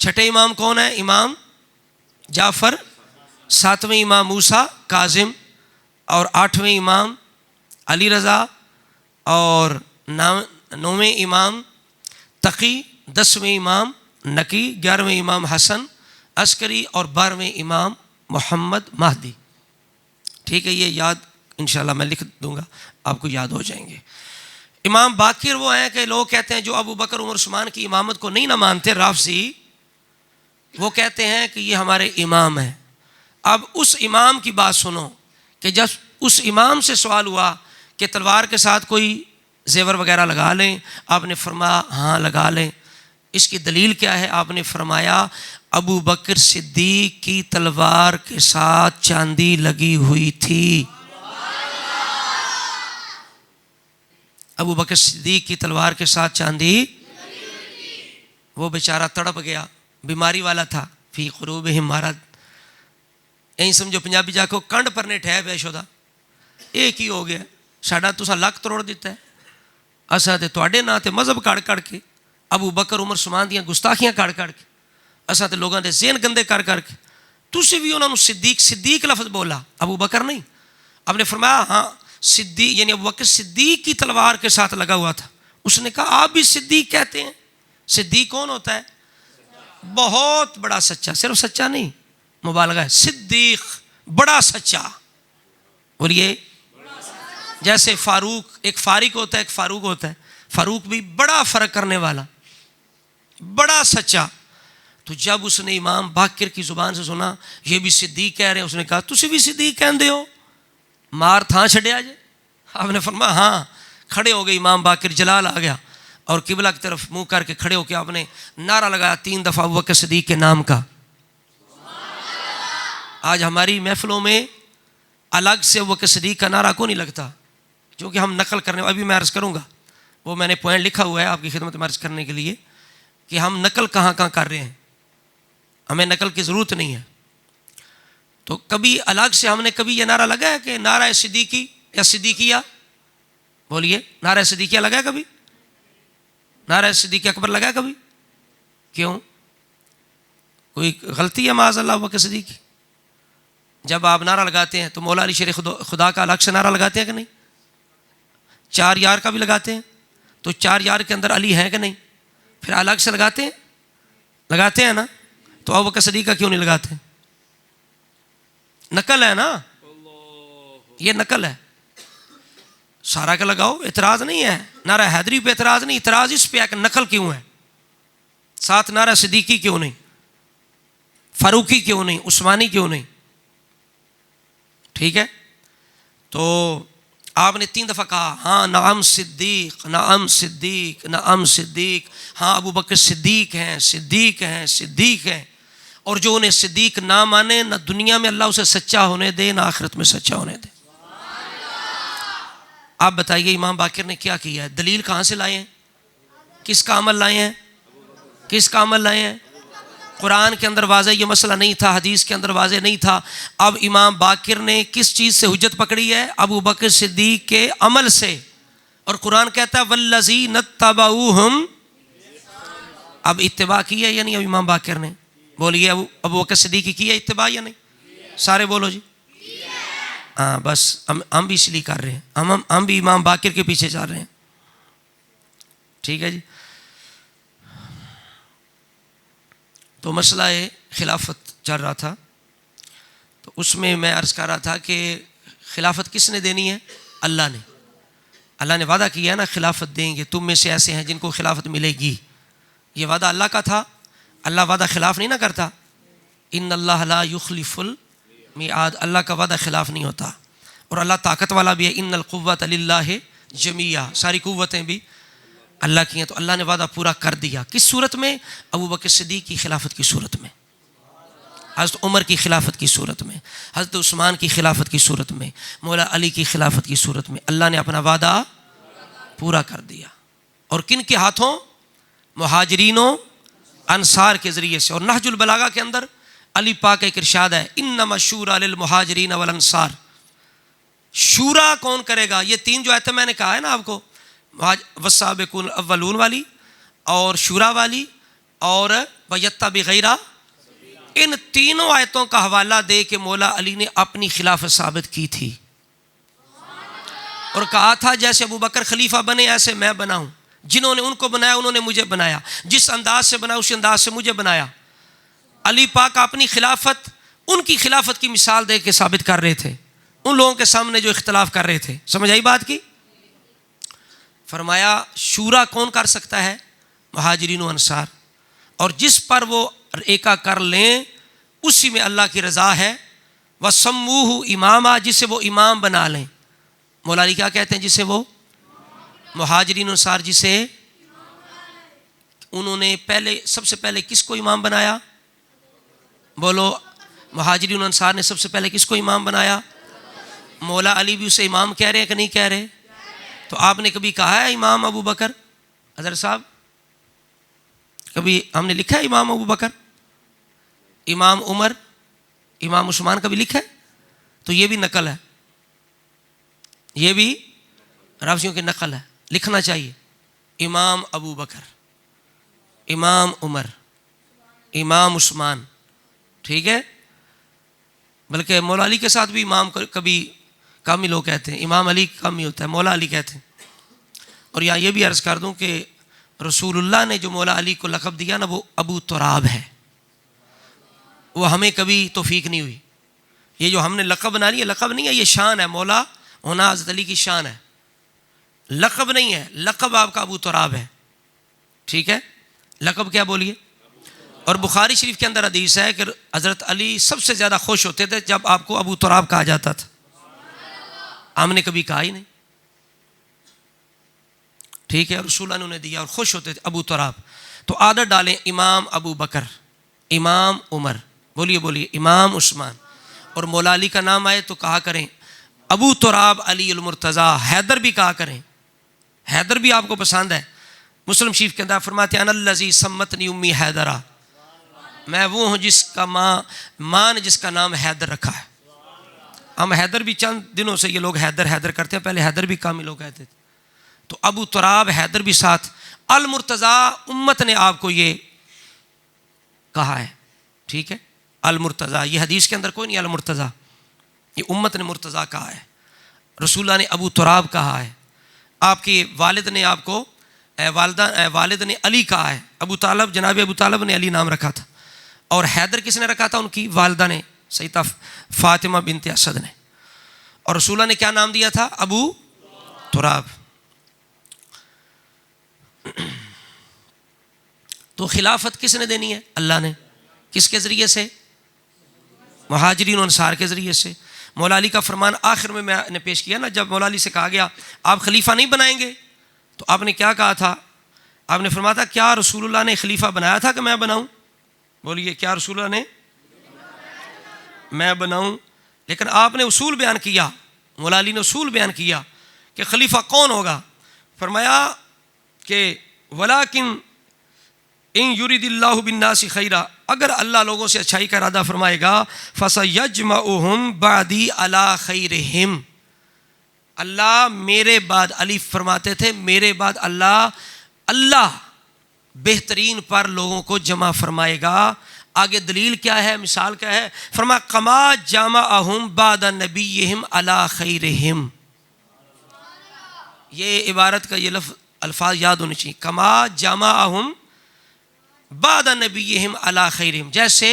چھٹے امام کون ہے؟ امام جعفر، ساتویں امام موسیٰ کاظم، اور آٹھویں امام علی رضا، اور نویں امام تقی، 10ویں امام نقی، 11ویں امام حسن عسکری، اور 12ویں امام محمد مہدی. ٹھیک ہے، یہ یاد انشاءاللہ میں لکھ دوں گا، آپ کو یاد ہو جائیں گے. امام باقر وہ ہیں کہ لوگ کہتے ہیں جو ابو بکر عمر عثمان کی امامت کو نہیں نہ مانتے، رافضی، وہ کہتے ہیں کہ یہ ہمارے امام ہیں. اب اس امام کی بات سنو کہ جب اس امام سے سوال ہوا کہ تلوار کے ساتھ کوئی زیور وغیرہ لگا لیں، آپ نے فرمایا ہاں لگا لیں. اس کی دلیل کیا ہے؟ آپ نے فرمایا ابو بکر صدیق کی تلوار کے ساتھ چاندی لگی ہوئی تھی. ابو بکر صدیق کی تلوار کے ساتھ چاندی، وہ بیچارہ تڑپ گیا، بیماری والا تھا، فی قلوبہم مرض. یہیں سمجھو پنجابی جا کو کنڈ پرنے ٹھہ بے شدہ، ایک ہی ہو گیا. ساڈا تساں لک توڑ دیتا ہے، اساں تے تواڈے ناں تے مذہب کڑ کڑ کے، ابو بکر عمر عثمان دیاں گستاخیاں کڑ کڑ کے، اساں تے لوگاں دے ذہن گندے کر کر کے، تسی بھی انہاں نوں صدیق صدیق لفظ بولا، ابو بکر نہیں. آپ نے فرمایا ہاں صدیق، یعنی ابو بکر صدیق کی تلوار کے ساتھ لگا ہوا تھا. اس نے کہا آپ بھی صدیق کہتے ہیں؟ صدیق کون ہوتا ہے؟ بہت بڑا سچا، صرف سچا نہیں، مبالغہ ہے، صدیق بڑا سچا. بولیے، جیسے فاروق، ایک فارق ہوتا ہے ایک فاروق ہوتا ہے، فاروق بھی بڑا فرق کرنے والا، بڑا سچا. تو جب اس نے امام باقر کی زبان سے سنا یہ بھی صدیق کہہ رہے ہیں، اس نے کہا تسی بھی صدیق کہندے ہو؟ مار تھا چھڑیا جے. آپ نے فرمایا ہاں. کھڑے ہو گئے امام باقر، جلال آ گیا، اور قبلہ کی طرف منہ کر کے کھڑے ہو کے آپ نے نعرہ لگایا 3 دفعہ ابو بکر صدیق کے نام کا. آج ہماری محفلوں میں الگ سے ابو بکر صدیق کا نعرہ کو نہیں لگتا، کیونکہ ہم نقل کرنے، ابھی میں عرض کروں گا، وہ میں نے پوائنٹ لکھا ہوا ہے آپ کی خدمت میں عرض کرنے کے لیے کہ ہم نقل کہاں کہاں کر رہے ہیں، ہمیں نقل کی ضرورت نہیں ہے. تو کبھی الگ سے ہم نے کبھی یہ نعرہ لگایا کہ نعرہ صدیقی یا صدیقیہ؟ بولیے، نعرہ صدیقیہ لگایا کبھی؟ نعرہ صدیق اکبر لگایا کبھی؟ کیوں؟ کوئی غلطی ہے معاذ اللہ ابو بکر صدیق کی؟ جب آپ نعرہ لگاتے ہیں تو مولا علی شیر خدا کا الگ سے نعرہ لگاتے ہیں کہ نہیں؟ 4 یار کا بھی لگاتے ہیں، تو 4 یار کے اندر علی ہے کہ نہیں؟ پھر الگ سے لگاتے ہیں نا. تو ابو بکر صدیق کا کیوں نہیں لگاتے؟ نقل ہے نا، یہ نقل ہے. سارا کا لگاؤ، اعتراض نہیں ہے. نعرہ حیدری پہ اعتراض نہیں، اعتراض اس پہ ہے کہ نقل کیوں ہے. ساتھ نعرہ صدیقی کیوں نہیں، فاروقی کیوں نہیں، عثمانی کیوں نہیں؟ ٹھیک ہے. تو آپ نے 3 دفعہ کہا ہاں نعم صدیق، نعم صدیق، نعم صدیق، ہاں ابو بکر صدیق ہیں، صدیق ہیں، صدیق ہیں. اور جو انہیں صدیق نہ مانے، نہ دنیا میں اللہ اسے سچا ہونے دے، نہ آخرت میں سچا ہونے دے. آپ بتائیے امام باقر نے کیا کیا ہے؟ دلیل کہاں سے لائے ہیں؟ کس کا عمل لائے ہیں؟ کس کا عمل لائے ہیں؟ قرآن کے اندر واضح یہ مسئلہ نہیں تھا، حدیث کے اندر واضح نہیں تھا. اب امام باقر نے کس چیز سے حجت پکڑی ہے؟ ابو بکر صدیق کے عمل سے. اور قرآن کہتا ہے والذین اتبعوہم. اب اتباع کی ہے یا نہیں اب امام باقر نے؟ بولیے، ابو بکر صدیق کی ہے اتباع یا نہیں؟ سارے بولو جی. ہاں بس ہم بھی اس لیے کر رہے ہیں، ہم بھی امام باقر کے پیچھے جا رہے ہیں. ٹھیک ہے جی. تو مسئلہ خلافت چل رہا تھا، تو اس میں عرض کر رہا تھا کہ خلافت کس نے دینی ہے؟ اللہ نے. اللہ نے وعدہ کیا ہے نا خلافت دیں گے، تم میں سے ایسے ہیں جن کو خلافت ملے گی. یہ وعدہ اللہ کا تھا، اللہ وعدہ خلاف نہیں نہ کرتا. ان اللہ لا یخلف المیعاد، اللہ کا وعدہ خلاف نہیں ہوتا. اور اللہ طاقت والا بھی ہے. ان القوۃ للہ جمیعا، ساری قوتیں بھی اللہ کی ہیں تو اللہ نے وعدہ پورا کر دیا. کس صورت میں؟ ابو بکر صدیق کی خلافت کی صورت میں، حضرت عمر کی خلافت کی صورت میں، حضرت عثمان کی خلافت کی صورت میں، مولا علی کی خلافت کی صورت میں اللہ نے اپنا وعدہ پورا کر دیا. اور کن کے ہاتھوں؟ مہاجرین و انصار کے ذریعے سے. اور نہج البلاغہ کے اندر علی پاک کا ایک ارشاد ہے، انما الشورى للمہاجرین والانصار. شورا کون کرے گا؟ یہ تین جو آیتیں میں نے کہا ہے نا آپ کو، والسابقون الاولون والی اور شورا والی اور ویتبع غیر، ان تینوں آیتوں کا حوالہ دے کے مولا علی نے اپنی خلافت ثابت کی تھی اور کہا تھا جیسے ابو بکر خلیفہ بنے ایسے میں بنا ہوں. جنہوں نے ان کو بنایا انہوں نے مجھے بنایا، جس انداز سے بنا اس انداز سے مجھے بنایا. علی پاک اپنی خلافت ان کی خلافت کی مثال دے کے ثابت کر رہے تھے ان لوگوں کے سامنے جو اختلاف کر رہے تھے. سمجھ آئی بات کی؟ فرمایا شورا کون کر سکتا ہے؟ مہاجرین و انصار. اور جس پر وہ ایکا کر لیں اسی میں اللہ کی رضا ہے. وَسَمُّوهُ اماما، جسے وہ امام بنا لیں. مولا علی کیا کہتے ہیں؟ جسے وہ مہاجرین و انصار جسے انہوں نے پہلے سب سے پہلے کس کو امام بنایا؟ بولو. مہاجرین و انصار نے سب سے پہلے کس کو امام بنایا؟ مولا علی بھی اسے امام کہہ رہے ہیں کہ نہیں کہہ رہے؟ تو آپ نے کبھی کہا ہے امام ابو بکر؟ حضرت صاحب کبھی ہم نے لکھا ہے امام ابو بکر، امام عمر، امام عثمان کبھی لکھا ہے؟ تو یہ بھی نقل ہے، یہ بھی راویوں کی نقل ہے. لکھنا چاہیے امام ابو بکر، امام عمر، امام عثمان. ٹھیک ہے؟ بلکہ مولا علی کے ساتھ بھی امام کبھی کم ہی لوگ کہتے ہیں، امام علی کم ہی ہوتا ہے، مولا علی کہتے ہیں. اور یہاں یہ بھی عرض کر دوں کہ رسول اللہ نے جو مولا علی کو لقب دیا نا وہ ابو تراب ہے. وہ ہمیں کبھی توفیق نہیں ہوئی. یہ جو ہم نے لقب بنا لیا، لقب نہیں ہے، یہ شان ہے. مولا ہونا حضرت علی کی شان ہے، لقب نہیں ہے. لقب آپ کا ابو تراب ہے. ٹھیک ہے؟ لقب کیا بولیے؟ اور بخاری شریف کے اندر حدیث ہے کہ حضرت علی سب سے زیادہ خوش ہوتے تھے جب آپ کو ابو تراب کہا جاتا تھا. ہم نے کبھی کہا ہی نہیں. ٹھیک ہے؟ رسول اللہ نے انہیں دیا اور خوش ہوتے تھے ابو تراب. تو عادت ڈالیں امام ابو بکر، امام عمر، بولیے بولیے امام عثمان. اور مولا علی کا نام آئے تو کہا کریں ابو تراب علی المرتضیٰ. حیدر بھی کہا کریں، حیدر بھی آپ کو پسند ہے. مسلم شریف کے اندر فرماتے ہیں انا الذی سمتنی امی حیدرہ، میں وہ ہوں جس کا ماں نے جس کا نام حیدر رکھا ہے. ہم حیدر بھی چند دنوں سے یہ لوگ حیدر حیدر کرتے ہیں، پہلے حیدر بھی کام ہی لوگ کہتے تھے. تو ابو تراب حیدر بھی ساتھ. المرتضیٰ امت نے آپ کو یہ کہا ہے. ٹھیک ہے؟ المرتضیٰ، یہ حدیث کے اندر کوئی نہیں المرتضیٰ، یہ امت نے مرتضیٰ کہا ہے. رسول اللہ نے ابو تراب کہا ہے. آپ کے والد نے آپ کو والد نے علی کہا ہے. ابو طالب، جناب ابو طالب نے علی نام رکھا تھا. اور حیدر کس نے رکھا تھا؟ ان کی والدہ نے، سیدہ فاطمہ بنت اسد نے. اور رسول اللہ نے کیا نام دیا تھا؟ ابو تراب. تو خلافت کس نے دینی ہے؟ اللہ نے. کس کے ذریعے سے؟ مہاجرین و انصار کے ذریعے سے. مولا علی کا فرمان آخر میں نے پیش کیا نا، جب مولا علی سے کہا گیا آپ خلیفہ نہیں بنائیں گے تو آپ نے کیا کہا تھا؟ آپ نے فرمایا تھا کیا رسول اللہ نے خلیفہ بنایا تھا کہ میں بناؤں؟ بولیے کیا رسول اللہ نے میں بناؤں؟ لیکن آپ نے اصول بیان کیا، مولا علی نے اصول بیان کیا کہ خلیفہ کون ہوگا. فرمایا کہ ولیکن ان یرید اللہ بالناس خیرا، اگر اللہ لوگوں سے اچھائی کا ارادہ فرمائے گا فسیجمعہم بعدی علی خیرہم، اللہ میرے بعد، علی فرماتے تھے میرے بعد اللہ بہترین پر لوگوں کو جمع فرمائے گا. آگے دلیل کیا ہے، مثال کیا ہے؟ فرمایا کما جمعہم بعد نبیہم علی خیرہم. یہ عبارت کا یہ الفاظ یاد ہونے چاہیے. کما جمعہم بعد نبیہم علی خیرہم، جیسے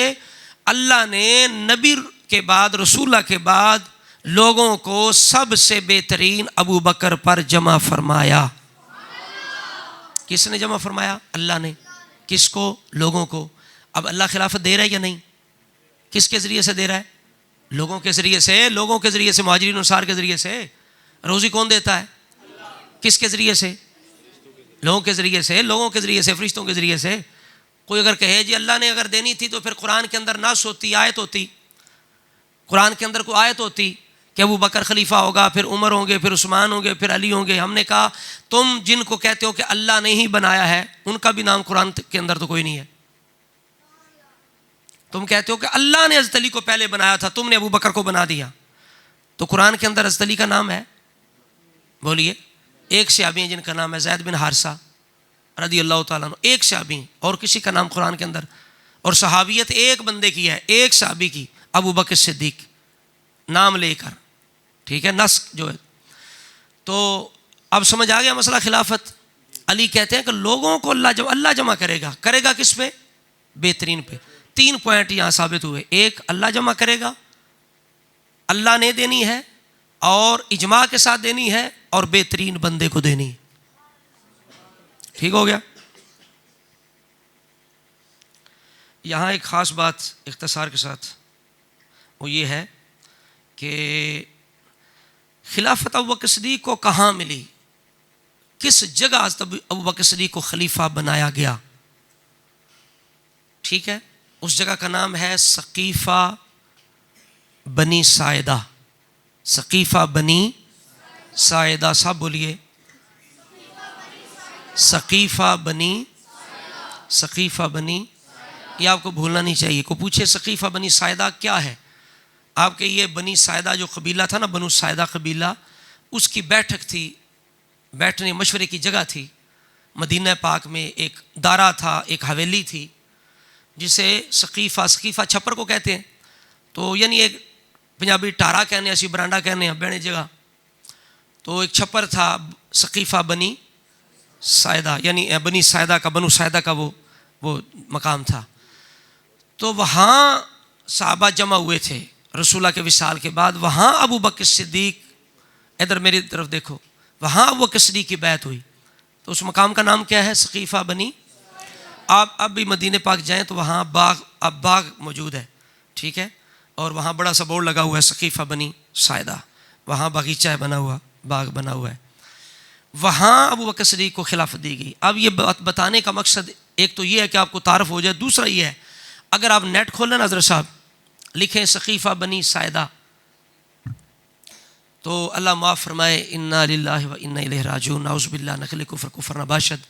اللہ نے نبی کے بعد، رسول اللہ کے بعد لوگوں کو سب سے بہترین ابو بکر پر جمع فرمایا. کس نے جمع فرمایا؟ اللہ نے. کس کو؟ لوگوں کو. اب اللہ خلافت دے رہا ہے یا نہیں؟ کس کے ذریعے سے دے رہا ہے؟ لوگوں کے ذریعے سے. لوگوں کے ذریعے سے، مہاجرین انصار کے ذریعے سے. روزی کون دیتا ہے؟ کس کے ذریعے سے؟ لوگوں کے ذریعے سے فرشتوں کے ذریعے سے. کوئی اگر کہے جی اللہ نے اگر دینی تھی تو پھر قرآن کے اندر نص ہوتی, آیت ہوتی, قرآن کے اندر کوئی آیت ہوتی کہ ابو بکر خلیفہ ہوگا, پھر عمر ہوں گے, پھر عثمان ہوں گے, پھر علی ہوں گے. ہم نے کہا تم جن کو کہتے ہو کہ اللہ نے ہی بنایا ہے, ان کا بھی نام قرآن کے اندر تو کوئی نہیں ہے. تم کہتے ہو کہ اللہ نے حضرت علی کو پہلے بنایا تھا, تم نے ابو بکر کو بنا دیا, تو قرآن کے اندر حضرت علی کا نام ہے؟ بولیے. ایک صحابی ہیں جن کا نام ہے زید بن حارثہ رضی اللہ تعالیٰ عنہ, ایک صحابی, اور کسی کا نام قرآن کے اندر. اور صحابیت ایک بندے کی ہے, ایک صحابی کی, ابو بکر صدیق, نام لے کر. ٹھیک ہے, نس جو ہے. تو اب سمجھ آ گیا مسئلہ خلافت. علی کہتے ہیں کہ لوگوں کو اللہ جمع کرے گا کس پہ؟ بہترین پہ. 3 پوائنٹ یہاں ثابت ہوئے. ایک, اللہ جمع کرے گا, اللہ نے دینی ہے, اور اجماع کے ساتھ دینی ہے, اور بہترین بندے کو دینی ہے. ٹھیک ہو گیا. یہاں ایک خاص بات اختصار کے ساتھ, وہ یہ ہے کہ خلافت ابو بکر صدیق کو کہاں ملی, کس جگہ ابو بکر صدیق کو خلیفہ بنایا گیا. ٹھیک ہے, اس جگہ کا نام ہے سقیفہ بنی ساعدہ. سقیفہ بنی ساعدہ, سب بولیے. سقیفہ بنی, یہ آپ کو بھولنا نہیں چاہیے. کو پوچھے سقیفہ بنی ساعدہ کیا ہے, آپ کے یہ بنی ساعدہ جو قبیلہ تھا نا, بنو ساعدہ قبیلہ, اس کی بیٹھک تھی, بیٹھنے مشورے کی جگہ تھی. مدینہ پاک میں ایک دارا تھا, ایک حویلی تھی, جسے سقیفہ چھپر کو کہتے ہیں. تو یعنی ایک پنجابی ٹارا کہنے, اسی برانڈا کہنے ہیں, بہنے جگہ. تو ایک چھپر تھا سقیفہ بنی ساعدہ, یعنی بنی ساعدہ کا, بنو ساعدہ کا وہ مقام تھا. تو وہاں صحابہ جمع ہوئے تھے رسول اللہ کے وصال کے بعد. وہاں ابو بکر صدیق, ادھر میری طرف دیکھو, وہاں ابو بکر صدیق کی بیعت ہوئی. تو اس مقام کا نام کیا ہے؟ سقیفہ بنی. آپ اب بھی مدینہ پاک جائیں تو وہاں باغ موجود ہے. ٹھیک ہے, اور وہاں بڑا سا بورڈ لگا ہوا ہے سقیفہ بنی ساعدہ, وہاں باغیچہ ہے بنا ہوا, باغ بنا ہوا ہے. وہاں ابو بکر صدیق کو خلافت دی گئی. اب یہ بات بتانے کا مقصد ایک تو یہ ہے کہ آپ کو تعارف ہو جائے, دوسرا یہ ہے اگر آپ نیٹ کھولیں حضرت صاحب, لکھیں سقیفہ بنی ساعدہ, تو اللہ معاف فرمائے, انا للہ و انا الیہ راجعون, نعوذ باللہ نخل کفر نباشد.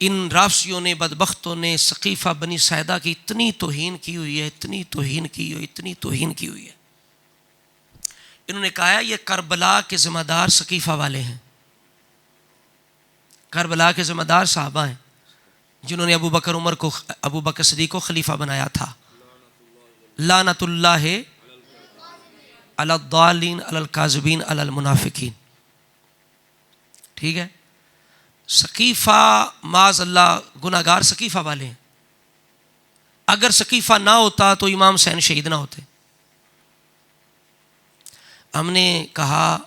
ان رافضیوں نے, بدبختوں نے سقیفہ بنی ساعدہ کی اتنی توہین کی ہوئی ہے, اتنی توہین کی ہوئی ہے. انہوں نے کہا ہے یہ کربلا کے ذمہ دار سقیفہ والے ہیں. کربلا کے ذمہ دار صحابہ ہیں جنہوں نے ابو بکر صدیق کو خلیفہ بنایا تھا. لعنت اللہ علی الضالین علی الکاذبین علی المنافقین. ٹھیک ہے, سقیفہ معاذ اللہ گناہگار سقیفہ والے ہیں. اگر سقیفہ نہ ہوتا تو امام حسین شہید نہ ہوتے. ہم نے کہا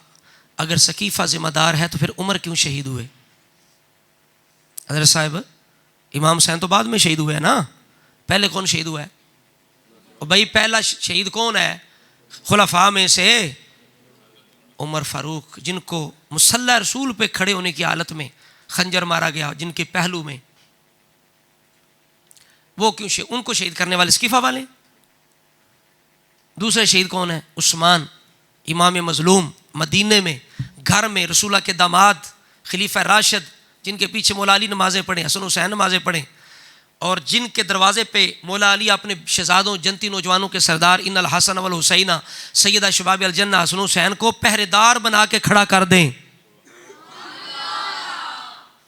اگر سقیفہ ذمہ دار ہے تو پھر عمر کیوں شہید ہوئے؟ حضرت صاحب, امام حسین تو بعد میں شہید ہوئے نا, پہلے کون شہید ہوا ہے؟ اور بھائی پہلا شہید کون ہے خلفاء میں سے؟ عمر فاروق, جن کو مصلی رسول پہ کھڑے ہونے کی حالت میں خنجر مارا گیا, جن کے پہلو میں. وہ کیوں ان کو شہید کرنے والے سقیفہ والے. دوسرے شہید کون ہیں؟ عثمان, امام مظلوم, مدینے میں گھر میں رسول اللہ کے داماد خلیفہ راشد, جن کے پیچھے مولا علی نمازیں پڑھیں, حسن حسین نمازیں پڑھیں, اور جن کے دروازے پہ مولا علی اپنے شہزادوں جنتی نوجوانوں کے سردار ان الحسن والحسین سیدہ شباب الجنہ حسن حسین کو پہرے دار بنا کے کھڑا کر دیں.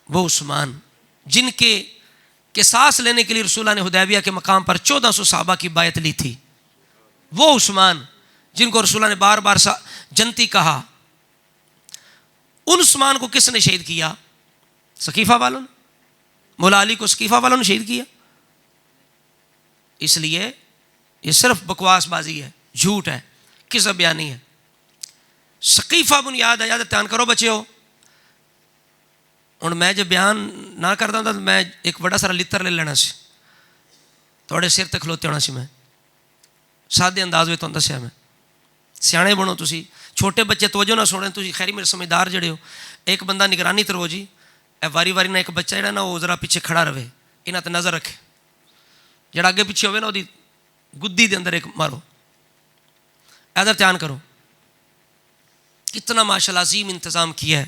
وہ عثمان جن کے قصاص لینے کے لیے رسول اللہ نے حدیبیہ کے مقام پر 1400 صحابہ کی بیعت لی تھی. وہ عثمان جن کو رسول اللہ نے بار بار جنتی کہا. ان عثمان کو کس نے شہید کیا؟ سقیفہ والوں نے. مولا علی کو سقیفہ والوں نے شہید کیا. اس لیے یہ صرف بکواس بازی ہے, جھوٹ ہے, کذب بیانی ہے. سقیفہ بنیاد ہے, یاد کرو بچے ہو. ہوں میں جب بیان نہ کرتا ہوں تو میں ایک بڑا سارا لتر لے لینا سی, تھوڑے سر تے کھلوتے ہونا سی. میں سادے انداز میں تو دسیا, میں سیانے بنو تسی, چھوٹے بچے توجہ نہ سنیں تسی, خیری میرے سمجھدار جڑے ہو. ایک بندہ نگرانی ترو جی, واری واری نہ ایک بچہ جڑا نا وہ ذرا پیچھے کھڑا رہے, انہاں تے نظر رکھے, جڑا اگے پیچھے ہوئے نا وہ گدی دے اندر ایک مارو, ادھر دھیان کرو. کتنا ماشاءاللہ عظیم انتظام کیا ہے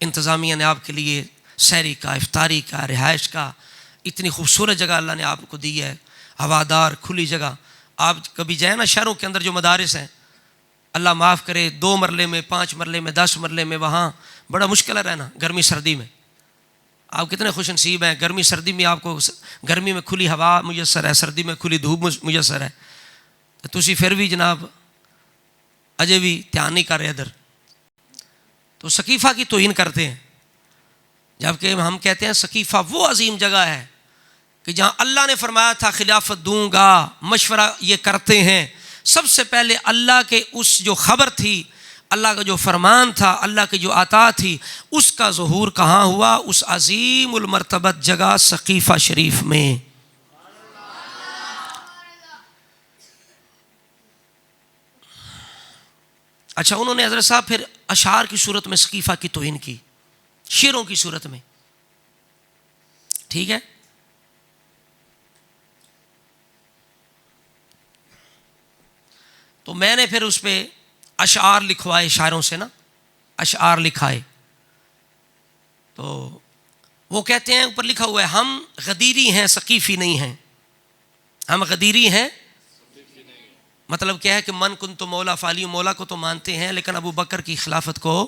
انتظامیہ نے آپ کے لیے, سحری کا, افطاری کا, رہائش کا. اتنی خوبصورت جگہ اللہ نے آپ کو دی ہے, ہوادار کھلی جگہ. آپ کبھی جائیں نا شہروں کے اندر جو مدارس ہیں, اللہ معاف کرے 2 مرلے میں, 5 مرلے میں, 10 مرلے میں, وہاں بڑا مشکل ہے رہنا گرمی سردی میں. آپ کتنے خوش نصیب ہیں, گرمی سردی میں آپ کو گرمی میں کھلی ہوا میسر ہے, سردی میں کھلی دھوپ میسر ہے. تو تسی پھر بھی جناب اجے بھی دھیان نہیں کر رہے ادھر, تو سقیفہ کی توہین کرتے ہیں. جبکہ ہم کہتے ہیں سقیفہ وہ عظیم جگہ ہے کہ جہاں اللہ نے فرمایا تھا خلافت دوں گا, مشورہ یہ کرتے ہیں. سب سے پہلے اللہ کے اس جو خبر تھی, اللہ کا جو فرمان تھا, اللہ کی جو عطا تھی, اس کا ظہور کہاں ہوا؟ اس عظیم المرتبت جگہ سقیفہ شریف میں. اچھا, انہوں نے حضرت صاحب پھر اشعار کی صورت میں سقیفہ کی توہین کی, شعروں کی صورت میں. ٹھیک ہے, تو میں نے پھر اس پہ اشعار لکھوائے, شاعروں سے نا اشعار لکھائے. تو وہ کہتے ہیں, اوپر لکھا ہوا ہے ہم غدیری ہیں سقیفی نہیں ہیں. ہم غدیری ہیں مطلب کیا ہے کہ من کن تو مولا فالی, مولا کو تو مانتے ہیں لیکن ابو بکر کی خلافت کو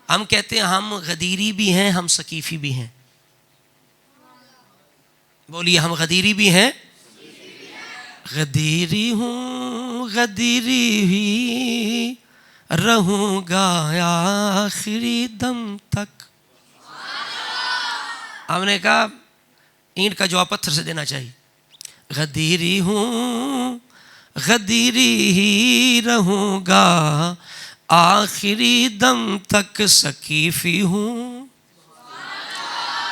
ہم کہتے ہیں ہم غدیری بھی ہیں ہم سقیفی بھی ہیں. بولیے, ہم غدیری بھی ہیں. غدیری ہوں غدیری ہی رہوں گا آخری دم تک. ہم نے کہا اینٹ کا جواب پتھر سے دینا چاہیے. غدیری ہوں غدیری ہی رہوں گا آخری دم تک, سقیفی ہوں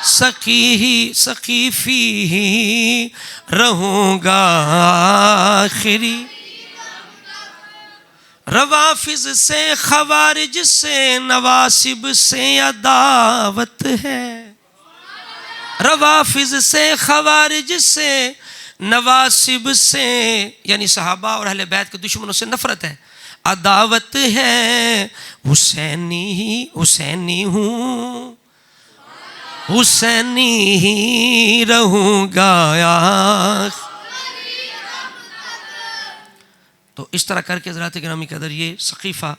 سقیفی ہی رہوں گا آخری. روافظ سے خوارج سے نواسب سے عداوت ہے, روافظ سے خوارج سے نواسب سے یعنی صحابہ اور اہل بیت کے دشمنوں سے نفرت ہے, عداوت ہے. حسینی ہوں حسینی ہی رہوں گا. تو اس طرح کر کے حضرات گرامی قدر یہ سقیفہ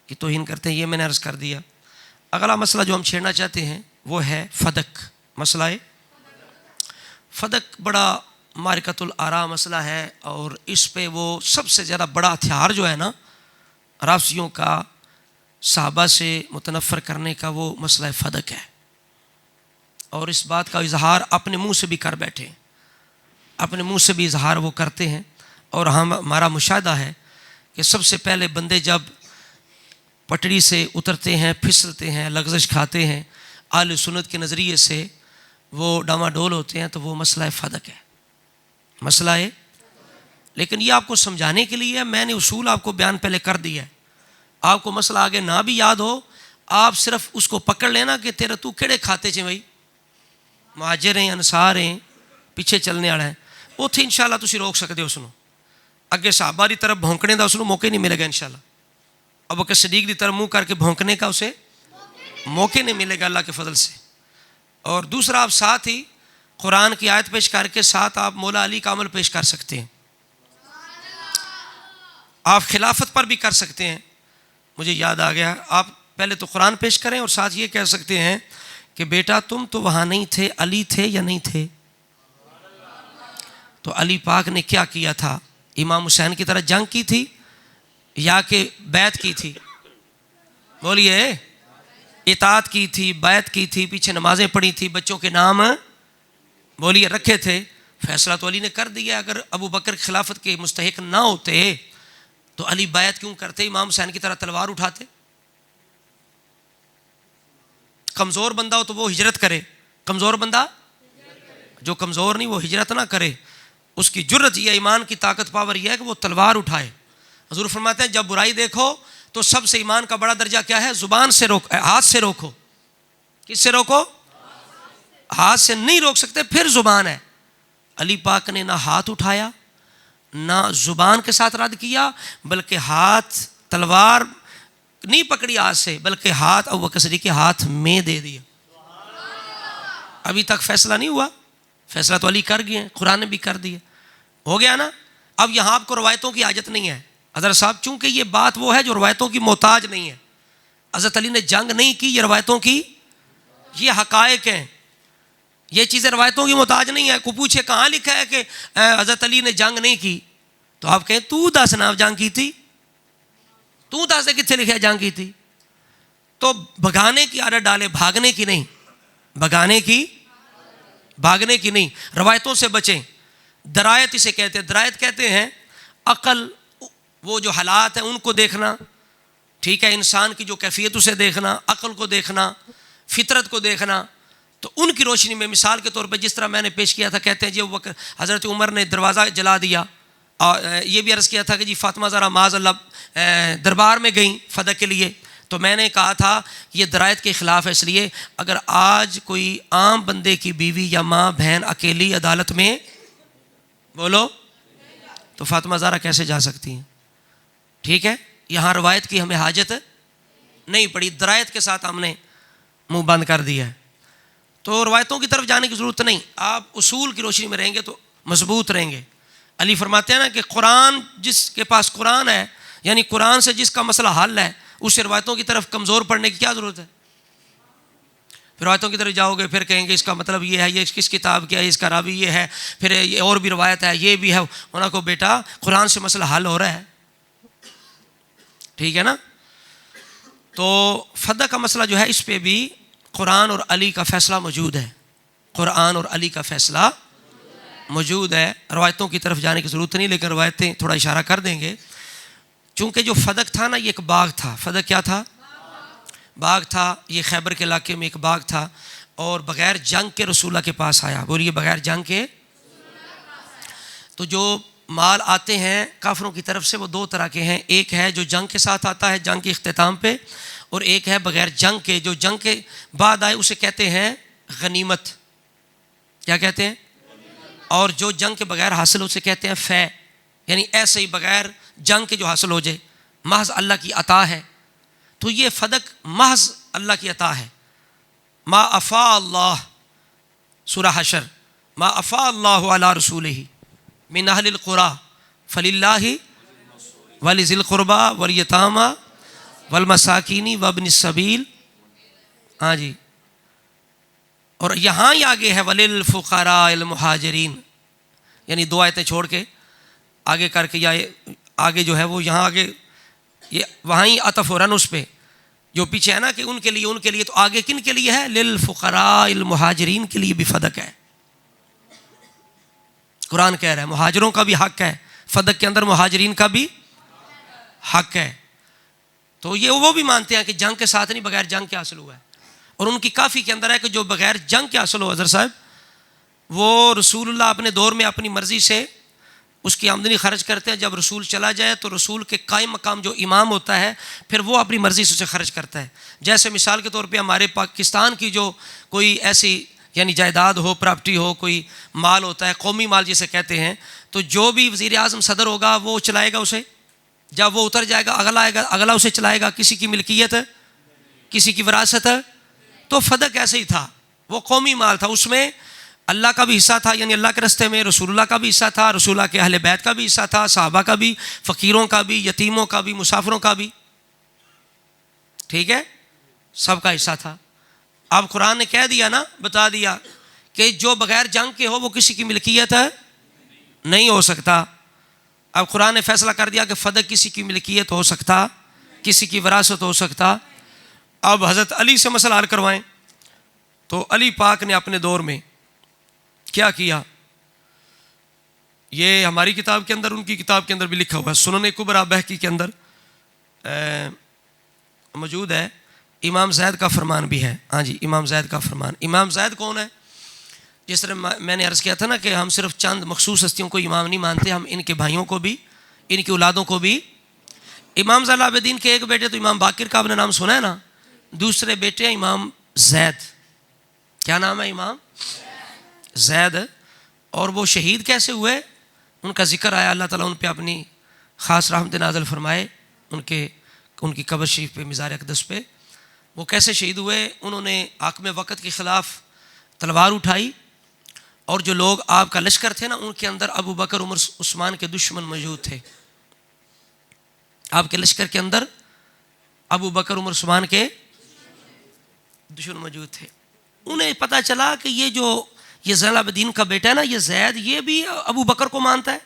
کی توہین کرتے ہیں. یہ میں نے عرض کر دیا. اگلا مسئلہ جو ہم چھیڑنا چاہتے ہیں وہ ہے فدق. مسئلہ فدق بڑا معرکۃ الآراء مسئلہ ہے, اور اس پہ وہ سب سے زیادہ بڑا ہتھیار جو ہے نا رافضیوں کا صحابہ سے متنفر کرنے کا, وہ مسئلہ فدق ہے. اور اس بات کا اظہار اپنے منہ سے بھی کر بیٹھے, اپنے منہ سے بھی اظہار وہ کرتے ہیں. اور ہمارا مشاہدہ ہے کہ سب سے پہلے بندے جب پٹڑی سے اترتے ہیں, پھسلتے ہیں, لغزش کھاتے ہیں, اہل سنت کے نظریے سے وہ ڈاماڈول ہوتے ہیں, تو وہ مسئلہ فدق ہے. مسئلہ ہے, لیکن یہ آپ کو سمجھانے کے لیے میں نے اصول آپ کو بیان پہلے کر دیا ہے. آپ کو مسئلہ آگے نہ بھی یاد ہو, آپ صرف اس کو پکڑ لینا کہ تیرا تو کیڑے کھاتے چے بھائی, مہاجر ہیں, انصار ہیں, پیچھے چلنے والا ہے, اتنے انشاءاللہ تسی روک سکتے ہو. سنو اگے صحابہ دی طرف بھونکنے دا اس کو موقع نہیں ملے گا انشاءاللہ. ابو بکر صدیق دی طرف منہ کر کے بھونکنے کا اسے موقع نہیں ملے گا اللہ کے فضل سے. اور دوسرا, آپ ساتھ ہی قرآن کی آیت پیش کر کے ساتھ آپ مولا علی کا عمل پیش کر سکتے ہیں, آپ خلافت پر بھی کر سکتے ہیں. مجھے یاد آ گیا, آپ پہلے تو قرآن پیش کریں اور ساتھ یہ کہہ سکتے ہیں کہ بیٹا تم تو وہاں نہیں تھے, علی تھے یا نہیں تھے؟ تو علی پاک نے کیا کیا تھا؟ امام حسین کی طرح جنگ کی تھی یا کہ بیعت کی تھی؟ بولیے, اطاعت کی تھی, بیعت کی تھی, پیچھے نمازیں پڑھی تھی, بچوں کے نام بولیے رکھے تھے. فیصلہ تو علی نے کر دیا. اگر ابو بکر خلافت کے مستحق نہ ہوتے تو علی بیعت کیوں کرتے, امام حسین کی طرح تلوار اٹھاتے؟ کمزور بندہ ہو تو وہ ہجرت کرے, کمزور بندہ جو کمزور نہیں وہ ہجرت نہ کرے. اس کی جرت یہ, ایمان کی طاقت پاور یہ ہے کہ وہ تلوار اٹھائے. حضور فرماتے ہیں جب برائی دیکھو تو سب سے ایمان کا بڑا درجہ کیا ہے؟ زبان سے روکو, ہاتھ سے روکو. کس سے روکو؟ ہاتھ سے نہیں روک سکتے، پھر زبان ہے. علی پاک نے نہ ہاتھ اٹھایا نہ زبان کے ساتھ رد کیا، بلکہ ہاتھ تلوار نہیں پکڑی ہاتھ سے، بلکہ ہاتھ ابو بکر صدیق کے ہاتھ میں دے دیا. ابھی تک فیصلہ نہیں ہوا، فیصلہ تو علی کر گئے ہیں، قرآن نے بھی کر دیا، ہو گیا نا. اب یہاں آپ کو روایتوں کی حاجت نہیں ہے حضرت صاحب، چونکہ یہ بات وہ ہے جو روایتوں کی محتاج نہیں ہے. حضرت علی نے جنگ نہیں کی، یہ روایتوں کی یہ حقائق ہیں، یہ چیزیں روایتوں کی محتاج نہیں ہے. کو پوچھے کہاں لکھا ہے کہ حضرت علی نے جنگ نہیں کی، تو آپ کہیں تو دس نا جنگ کی تھی، تو دس کتنے لکھا ہے جنگ کی تھی. تو بھگانے کی عادت ڈالے، بھاگنے کی نہیں، بھگانے کی بھاگنے کی نہیں. روایتوں سے بچیں. درایت اسے کہتے ہیں، درایت کہتے ہیں عقل، وہ جو حالات ہیں ان کو دیکھنا، ٹھیک ہے، انسان کی جو کیفیت اسے دیکھنا، عقل کو دیکھنا، فطرت کو دیکھنا. تو ان کی روشنی میں مثال کے طور پہ جس طرح میں نے پیش کیا تھا، کہتے ہیں جی وہ حضرت عمر نے دروازہ جلا دیا، اور یہ بھی عرض کیا تھا کہ جی فاطمہ ذرا معاذ اللہ دربار میں گئیں فدق کے لیے. تو میں نے کہا تھا یہ درایت کے خلاف ہے، اس لیے اگر آج کوئی عام بندے کی بیوی یا ماں بہن اکیلی عدالت میں بولو تو فاطمہ زہرا کیسے جا سکتی ہیں؟ ٹھیک ہے، یہاں روایت کی ہمیں حاجت نہیں پڑی، درایت کے ساتھ ہم نے منہ بند کر دیا ہے. تو روایتوں کی طرف جانے کی ضرورت نہیں، آپ اصول کی روشنی میں رہیں گے تو مضبوط رہیں گے. علی فرماتے ہیں نا کہ قرآن، جس کے پاس قرآن ہے، یعنی قرآن سے جس کا مسئلہ حل ہے، اس روایتوں کی طرف کمزور پڑنے کی کیا ضرورت ہے؟ پھر روایتوں کی طرف جاؤ گے، پھر کہیں گے اس کا مطلب یہ ہے، یہ کس کتاب کیا ہے، اس کا راوی یہ ہے، پھر یہ اور بھی روایت ہے، یہ بھی ہے. انہوں کو بیٹا قرآن سے مسئلہ حل ہو رہا ہے، ٹھیک ہے نا. تو فدق کا مسئلہ جو ہے اس پہ بھی قرآن اور علی کا فیصلہ موجود ہے، قرآن اور علی کا فیصلہ موجود ہے. روایتوں کی طرف جانے کی ضرورت نہیں، لیکن روایتیں تھوڑا اشارہ کر دیں گے. چونکہ جو فدق تھا نا، یہ ایک باغ تھا. فدق کیا تھا؟ باغ تھا. یہ خیبر کے علاقے میں ایک باغ تھا، اور بغیر جنگ کے رسول اللہ کے پاس آیا. بولیے بغیر جنگ کے. تو جو مال آتے ہیں کافروں کی طرف سے وہ دو طرح کے ہیں، ایک ہے جو جنگ کے ساتھ آتا ہے جنگ کے اختتام پہ، اور ایک ہے بغیر جنگ کے، جو جنگ کے بعد آئے اسے کہتے ہیں غنیمت. کیا کہتے ہیں؟ اور جو جنگ کے بغیر حاصل اسے کہتے ہیں فے، یعنی ایسے ہی بغیر جنگ کے جو حاصل ہو جائے، محض اللہ کی عطا ہے. تو یہ فدق محض اللہ کی عطا ہے. ما افاء اللہ، سورہ حشر، ما افاء اللہ علی رسولہ من اہل القری فللہ ولذی القربی والیتامی والمساکین وابن السبیل. ہاں جی، اور یہاں ہی آگے ہے وللفقراء المہاجرین، یعنی دو آیتیں چھوڑ کے آگے کر کے، یا آگے جو ہے وہ یہاں آگے یہ وہاں ہی عطف ہو رہا نا اس پہ جو پیچھے ہے نا کہ ان کے لیے. تو آگے کن کے لیے ہے؟ للفقراء المہاجرین کے لیے بھی فدق ہے. قرآن کہہ رہا ہے مہاجروں کا بھی حق ہے، فدق کے اندر مہاجرین کا بھی حق ہے. تو یہ وہ بھی مانتے ہیں کہ جنگ کے ساتھ نہیں، بغیر جنگ کے حاصل ہوا ہے. اور ان کی کافی کے اندر ہے کہ جو بغیر جنگ کے حاصل ہو حضرت صاحب، وہ رسول اللہ اپنے دور میں اپنی مرضی سے اس کی آمدنی خرچ کرتے ہیں. جب رسول چلا جائے تو رسول کے قائم مقام جو امام ہوتا ہے، پھر وہ اپنی مرضی سے اسے خرچ کرتا ہے. جیسے مثال کے طور پہ ہمارے پاکستان کی جو کوئی ایسی یعنی جائیداد ہو، پراپرٹی ہو، کوئی مال ہوتا ہے، قومی مال جسے کہتے ہیں، تو جو بھی وزیر اعظم صدر ہوگا وہ چلائے گا اسے. جب وہ اتر جائے گا اگلا آئے گا، اگلا اسے چلائے گا. کسی کی ملکیت ہے، کسی کی وراثت ہے. تو فدق ایسے ہی تھا، وہ قومی مال تھا، اس میں اللہ کا بھی حصہ تھا، یعنی اللہ کے راستے میں رسول اللہ کا بھی حصہ تھا، رسول اللہ کے اہل بیت کا بھی حصہ تھا، صحابہ کا بھی، فقیروں کا بھی، یتیموں کا بھی، مسافروں کا بھی. ٹھیک ہے، سب کا حصہ تھا. اب قرآن نے کہہ دیا نا، بتا دیا کہ جو بغیر جنگ کے ہو وہ کسی کی ملکیت ہے نہیں ہو سکتا. اب قرآن نے فیصلہ کر دیا کہ فدق کسی کی ملکیت ہو سکتا، کسی کی وراثت ہو سکتا. اب حضرت علی سے مسئلہ حل کروائیں. تو علی پاک نے اپنے دور میں کیا کیا؟ یہ ہماری کتاب کے اندر، ان کی کتاب کے اندر بھی لکھا ہوا ہے، سنن کبریٰ بہقی کے اندر موجود ہے. امام زید کا فرمان بھی ہے. ہاں جی، امام زید کا فرمان. امام زید کون ہے؟ جس طرح میں نے عرض کیا تھا نا کہ ہم صرف چند مخصوص ہستیوں کو امام نہیں مانتے، ہم ان کے بھائیوں کو بھی، ان کی اولادوں کو بھی. امام زین العابدین کے ایک بیٹے تو امام باقر کا آپ نے نام سنا ہے نا، دوسرے بیٹے ہیں امام زید. کیا نام ہے؟ امام زید. اور وہ شہید کیسے ہوئے؟ ان کا ذکر آیا، اللہ تعالیٰ ان پہ اپنی خاص رحمت نازل فرمائے، ان کی قبر شریف پہ، مزار اقدس پہ. وہ کیسے شہید ہوئے؟ انہوں نے حاکم وقت کے خلاف تلوار اٹھائی، اور جو لوگ آپ کا لشکر تھے نا، ان کے اندر ابو بکر عمر عثمان کے دشمن موجود تھے. آپ کے لشکر کے اندر ابو بکر عمر عثمان کے دشمن موجود تھے. انہیں پتہ چلا کہ یہ زین العابدین کا بیٹا ہے نا، یہ زید، یہ بھی ابو بکر کو مانتا ہے،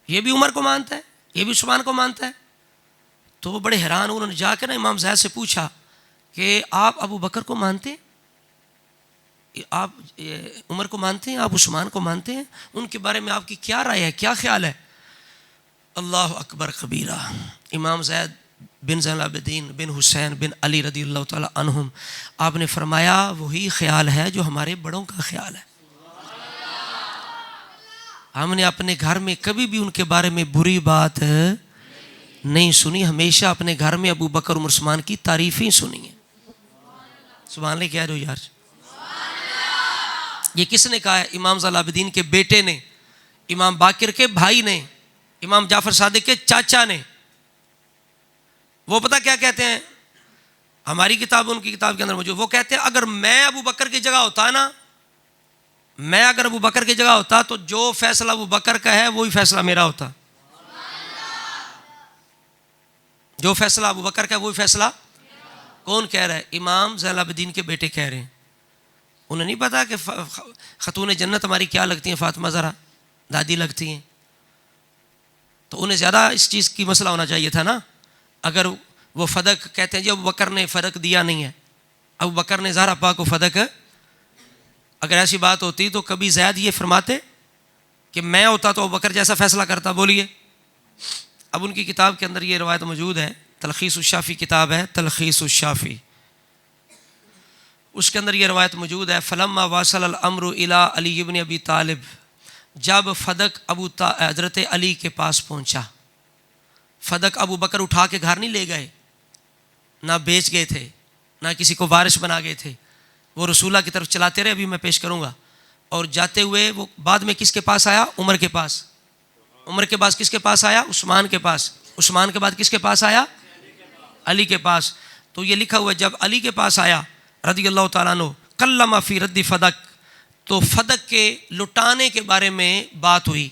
یہ بھی عمر کو مانتا ہے، یہ بھی عثمان کو مانتا ہے. تو وہ بڑے حیران، انہوں نے جا کے نا امام زید سے پوچھا کہ آپ ابو بکر کو مانتے ہیں، آپ عمر کو مانتے ہیں، آپ عثمان کو مانتے ہیں، ان کے بارے میں آپ کی کیا رائے ہے، کیا خیال ہے؟ اللہ اکبر کبیرہ. امام زید بن زین العابدین بن حسین بن علی رضی اللہ تعالی عنہم، آپ نے فرمایا وہی خیال ہے جو ہمارے بڑوں کا خیال ہے. ہم نے اپنے گھر میں کبھی بھی ان کے بارے میں بری بات نہیں سنی، ہمیشہ اپنے گھر میں ابو بکر عمر عثمان کی تعریفیں سنی ہیں. سبحان اللہ کہہ رہے ہو یار؟ یہ کس نے کہا ہے؟ امام زین العابدین کے بیٹے نے، امام باقر کے بھائی نے، امام جعفر صادق کے چاچا نے. وہ پتہ کیا کہتے ہیں؟ ہماری کتاب ان کی کتاب کے اندر موجود. وہ کہتے ہیں اگر میں ابو بکر کی جگہ ہوتا نا، میں اگر ابو بکر کی جگہ ہوتا تو جو فیصلہ ابو بکر کا ہے وہی فیصلہ میرا ہوتا. جو فیصلہ ابو بکر کا ہے وہی فیصلہ. کون کہہ رہا ہے؟ امام زین العابدین کے بیٹے کہہ رہے ہیں. انہیں نہیں پتا کہ خاتون جنت ہماری کیا لگتی ہیں؟ فاطمہ زہرا دادی لگتی ہیں. تو انہیں زیادہ اس چیز کی مسئلہ ہونا چاہیے تھا نا. اگر وہ فدق کہتے ہیں جی ابو بکر نے فدق دیا نہیں ہے، ابو بکر نے زہرا پاک کو فدق، اگر ایسی بات ہوتی تو کبھی زید یہ فرماتے کہ میں ہوتا تو ابو بکر جیسا فیصلہ کرتا؟ بولیے. اب ان کی کتاب کے اندر یہ روایت موجود ہے، تلخیص الشافی کتاب ہے، تلخیص الشافی، اس کے اندر یہ روایت موجود ہے. فلما واصل الامر الی علی ابن ابی طالب، جب فدق حضرت علی کے پاس پہنچا. فدق ابو بکر اٹھا کے گھر نہیں لے گئے، نہ بیچ گئے تھے، نہ کسی کو وارث بنا گئے تھے. وہ رسول اللہ کی طرف چلاتے رہے، ابھی میں پیش کروں گا. اور جاتے ہوئے وہ بعد میں کس کے پاس آیا؟ عمر کے پاس. عمر کے بعد کس کے پاس آیا؟ عثمان کے پاس. عثمان کے بعد کس کے پاس آیا؟ علی کے پاس. تو یہ لکھا ہوا ہے جب علی کے پاس آیا رضی اللہ تعالیٰ عنہ، کلم فی رد فدق، تو فدق کے لٹانے کے بارے میں بات ہوئی.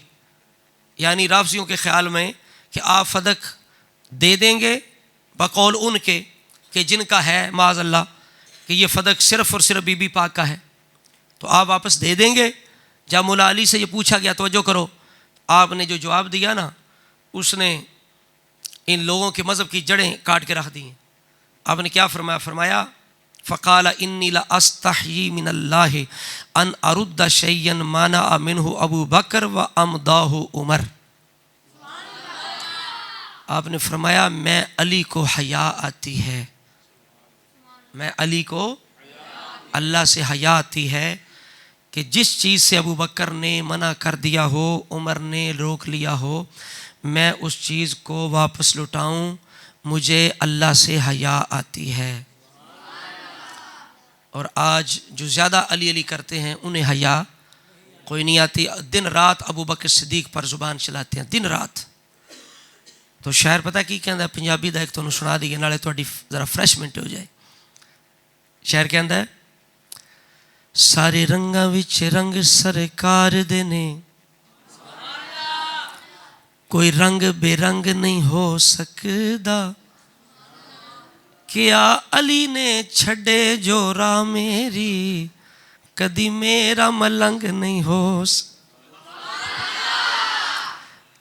یعنی رافضیوں کے خیال میں کہ آپ فدق دے دیں گے بقول ان کے کہ جن کا ہے معاذ اللہ کہ یہ فدق صرف اور صرف بی بی پاک کا ہے، تو آپ واپس دے دیں گے. جب مولا علی سے یہ پوچھا گیا، توجہ کرو، آپ نے جو جواب دیا نا، اس نے ان لوگوں کے مذہب کی جڑیں کاٹ کے رکھ دی ہیں. آپ نے کیا فرمایا؟ فرمایا فقال انی لاستحیی من اللہ ان ارد شیئا مانع منہ ابو بکر و امضاہ عمر. آپ نے فرمایا میں علی کو حیا آتی ہے، میں علی کو اللہ سے حیا آتی ہے کہ جس چیز سے ابو بکر نے منع کر دیا ہو، عمر نے روک لیا ہو، میں اس چیز کو واپس لوٹاؤں. مجھے اللہ سے حیا آتی ہے. اور آج جو زیادہ علی علی کرتے ہیں انہیں حیا کوئی نہیں آتی. دن رات ابو بکر صدیق پر زبان چلاتے ہیں، دن رات. تو شاعر پتہ کی کہندا ہے؟ پنجابی دا ایک تانوں سنا دیئے نالے تہاڈی ذرا فریشمنٹ ہو جائے. شاعر کہندا ہے سارے رنگاں وچ رنگ سرکار دے نے، کوئی رنگ بے رنگ نہیں ہو سکدا. کیا علی نے چھڑے جو راہ میری، کدی میرا ملنگ نہیں ہو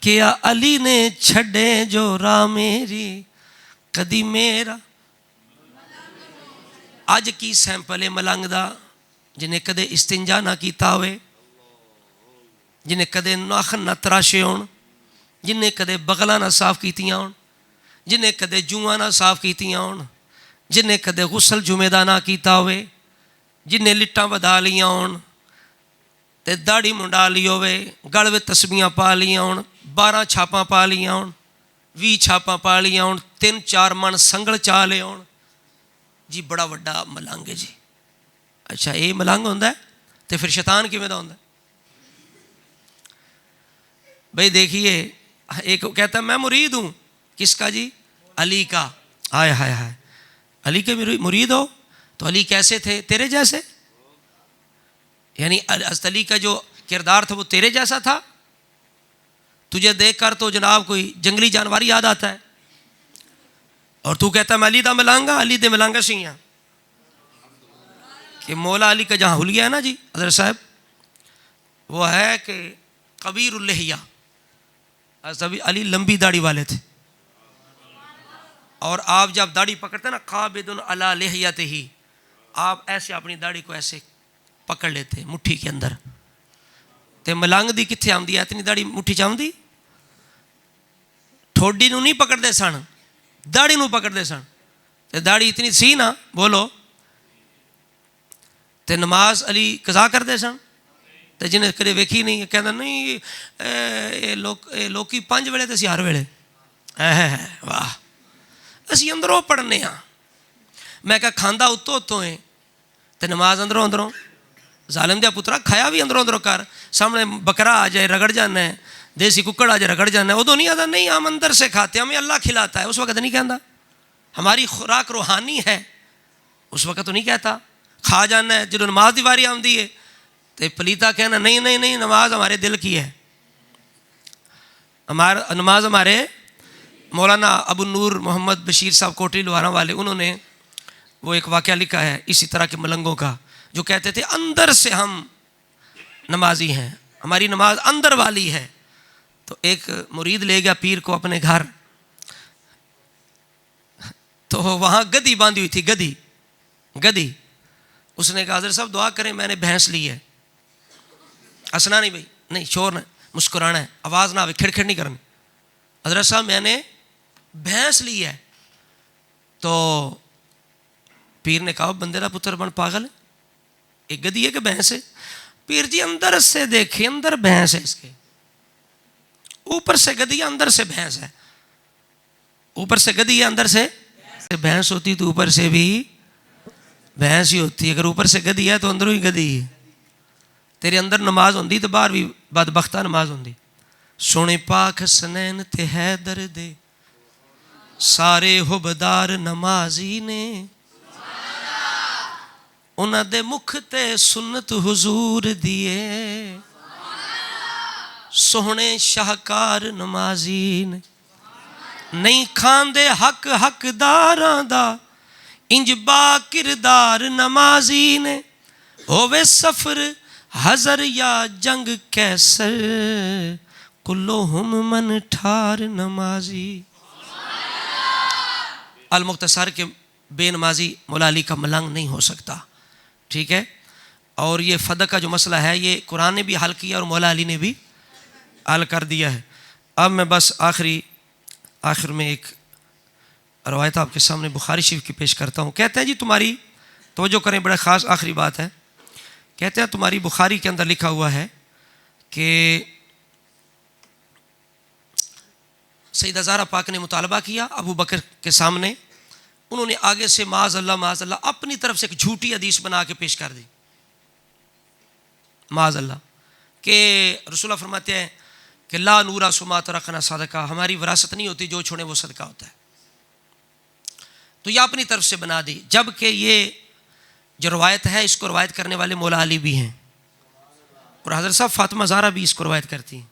کیا علی نے چھڑے جو راہ میری، کدی میرا. اج کی سیمپل ہے ملنگ دا؟ جنہیں کدے استنجا نہ کیتا ہوئے، جنہیں کدے ناخن نہ تراشے ہون، جنہیں کدے بغلاں نہ صاف کیتیاں ہون، جنہیں کدے جوئاں نہ صاف کیتیاں ہون، جنہیں کدے غسل جمعے دا نہ کیتا ہوئے، جنہیں لٹاں ودا لیاں ہون تے داڑھی منڈا لی ہوئے، گل وچ تسبیحاں پا لیاں ہون، 12 چھاپاں پا لیاں ہون، 20 چھاپاں پا لیاں ہون، 3-4 من سنگل چا لے ہون، جی بڑا وڈا ملنگ ہے جی. اچھا یہ ملنگ ہوتا ہے تو پھر شیطان کیویں دا ہوندا ہے؟ بھائی دیکھیے ایک کہتا ہے میں مرید ہوں، کس کا جی؟ علی کا۔ ہائے ہائے ہائے، علی کے مرید ہو تو علی کیسے تھے؟ تیرے جیسے، یعنی حضرت علی کا جو کردار تھا وہ تیرے جیسا تھا؟ تجھے دیکھ کر تو جناب کوئی جنگلی جانور یاد آتا ہے، اور تو کہتا ہے میں علی دا ملانگا، علی دے ملانگا سیاں کہ مولا علی کا جہاں حلیہ ہے نا جی حضرت صاحب، وہ ہے کہ کبیر اللحیہ، حضرت علی لمبی داڑھی والے تھے، اور آپ جب داڑھی پکڑتے نا قابض علی لحیتہ، آپ ایسے اپنی داڑھی کو ایسے پکڑ لیتے مٹھی کے اندر، تے ملنگ دی کتنے آمدی ہے اتنی داڑھی مٹھی چ آمدی؟ ٹھوڈی نو نہیں پکڑتے سن، داڑھی نو پکڑتے سن، تے داڑھی اتنی سی نا بولو، تے نماز علی قضا کرتے سن، تے جنہیں کدے ویکھی نہیں کہنا نہیں لوکی 5 ویلے تے اسی ہر ویلے، واہ اسی اندروں پڑھنے ہاں۔ میں کہا کھاندہ اتو اتو ہے تے نماز اندروں اندروں، ظالم دیا پترا کھایا بھی اندروں اندروں کر، سامنے بکرا آ جائے رگڑ جانا ہے، دیسی ککڑ آ جائے رگڑ جانا ہے، ادو نہیں آتا نہیں ہم اندر سے کھاتے، ہمیں اللہ کھلاتا ہے، اس وقت نہیں کہتا ہماری خوراک روحانی ہے، اس وقت تو نہیں کہتا کھا جانا ہے۔ جب نماز دی واری آمدی ہے تو پلیتا کہنا نہیں نہیں نہیں نماز ہمارے دل کی ہے، نماز ہمارے مولانا ابو نور محمد بشیر صاحب کوٹلی لوہارا والے، انہوں نے وہ ایک واقعہ لکھا ہے اسی طرح کے ملنگوں کا، جو کہتے تھے اندر سے ہم نمازی ہیں، ہماری نماز اندر والی ہے۔ تو ایک مرید لے گیا پیر کو اپنے گھر، تو وہاں گدی باندھی ہوئی تھی، گدی، اس نے کہا حضرت صاحب دعا کریں میں نے بھینس لی ہے، ہنسنا نہیں بھائی، نہیں شور نہ، مسکرانا ہے، آواز نہ آئے، کھڑکھڑ نہیں کرنی، حضرت صاحب میں نے بھینس لی ہے۔ تو پیر نے کہا بندے دا پتر بن پاگل ہے، ایک گدی ہے کہ بھینس ہے؟ پیر جی اندر سے دیکھیں، اندر بھینس ہے اس کے، اوپر سے گدی ہے اندر سے بھینس ہے، اوپر سے گدی ہے اندر سے بھینس ہوتی تو اوپر سے بھی بھینس ہی ہوتی، اگر اوپر سے گدی ہے تو اندروں ہی گدی ہے، تیرے اندر نماز ہوندی تو باہر بھی بدبختہ نماز ہوندی۔ سونے پاک حسنین تے حیدر دے سارے حبدار نمازی نے، انہاں دے مکھ تے سنت حضور دیے، سونے شاہکار نمازی نے، نہیں کھاندے حق حقداراں دا انج با کردار نمازی نے، ہووے سفر حضر یا جنگ کیسر کلہم من ٹھار نمازی۔ المختصر کے بے نمازی مولا علی کا ملنگ نہیں ہو سکتا، ٹھیک ہے؟ اور یہ فدق کا جو مسئلہ ہے یہ قرآن نے بھی حل کیا اور مولا علی نے بھی حل کر دیا ہے۔ اب میں بس آخر میں ایک روایت آپ کے سامنے بخاری شریف کی پیش کرتا ہوں۔ کہتے ہیں جی تمہاری توجہ کریں، بڑا خاص آخری بات ہے، کہتے ہیں تمہاری بخاری کے اندر لکھا ہوا ہے کہ سیدہ زہرا پاک نے مطالبہ کیا ابو بکر کے سامنے، انہوں نے آگے سے معاذ اللہ اپنی طرف سے ایک جھوٹی حدیث بنا کے پیش کر دی، معاذ اللہ، کہ رسول اللہ فرماتے ہیں کہ لا نورا سما ترکنا صدقہ، ہماری وراثت نہیں ہوتی، جو چھوڑے وہ صدقہ ہوتا ہے، تو یہ اپنی طرف سے بنا دی، جبکہ یہ جو روایت ہے اس کو روایت کرنے والے مولا علی بھی ہیں، اور حضرت صاحب فاطمہ زہرا بھی اس کو روایت کرتی ہیں،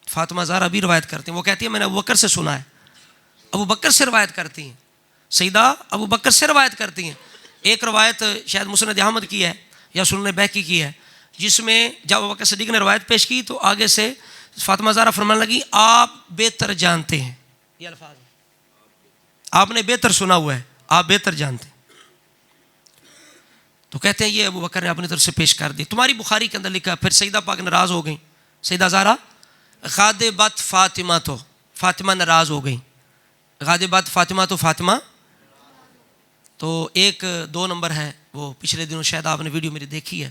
فاطمہ زہرا بھی روایت کرتی ہیں، وہ کہتی ہیں میں نے ابو بکر سے سنا ہے، ابو بکر سے روایت کرتی ہیں، سیدہ ابو بکر سے روایت کرتی ہیں۔ ایک روایت شاید مسند احمد کی ہے یا سنن بہقی کی ہے، جس میں جب ابو بکر صدیق نے روایت پیش کی تو آگے سے فاطمہ زہرا فرمانے لگی آپ بہتر جانتے ہیں، یہ الفاظ آپ نے بہتر سنا ہوا ہے، آپ بہتر جانتے ہیں، تو کہتے ہیں یہ ابو بکر نے اپنی طرف سے پیش کر دی۔ تمہاری بخاری کے اندر لکھا، پھر سیدہ پاک ناراض ہو گئیں، سیدہ زہرا غاضبت فاطمہ، تو فاطمہ ناراض ہو گئیں، غاضبت فاطمہ تو فاطمہ، تو 1-2 نمبر ہے وہ پچھلے دنوں شاید آپ نے ویڈیو میری دیکھی ہے،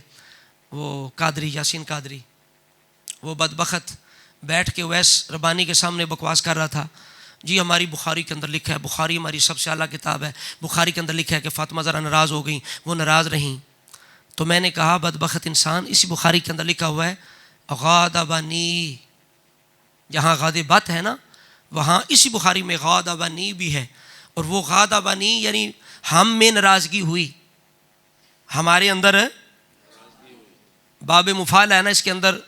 وہ قادری یاسین قادری، وہ بدبخت بیٹھ کے ویس ربانی کے سامنے بکواس کر رہا تھا، جی ہماری بخاری کے اندر لکھا ہے، بخاری ہماری سب سے اعلیٰ کتاب ہے، بخاری کے اندر لکھا ہے کہ فاطمہ زہرا ناراض ہو گئیں، وہ ناراض رہیں، تو میں نے کہا بدبخت انسان، اسی بخاری کے اندر لکھا ہوا ہے غاضبنی، جہاں غاضبت ہے نا وہاں اسی بخاری میں غاضبنی بھی ہے، اور وہ غاضبنی یعنی ہم میں ناراضگی ہوئی، ہمارے اندر باب مفعول ہے نا، اس کے اندر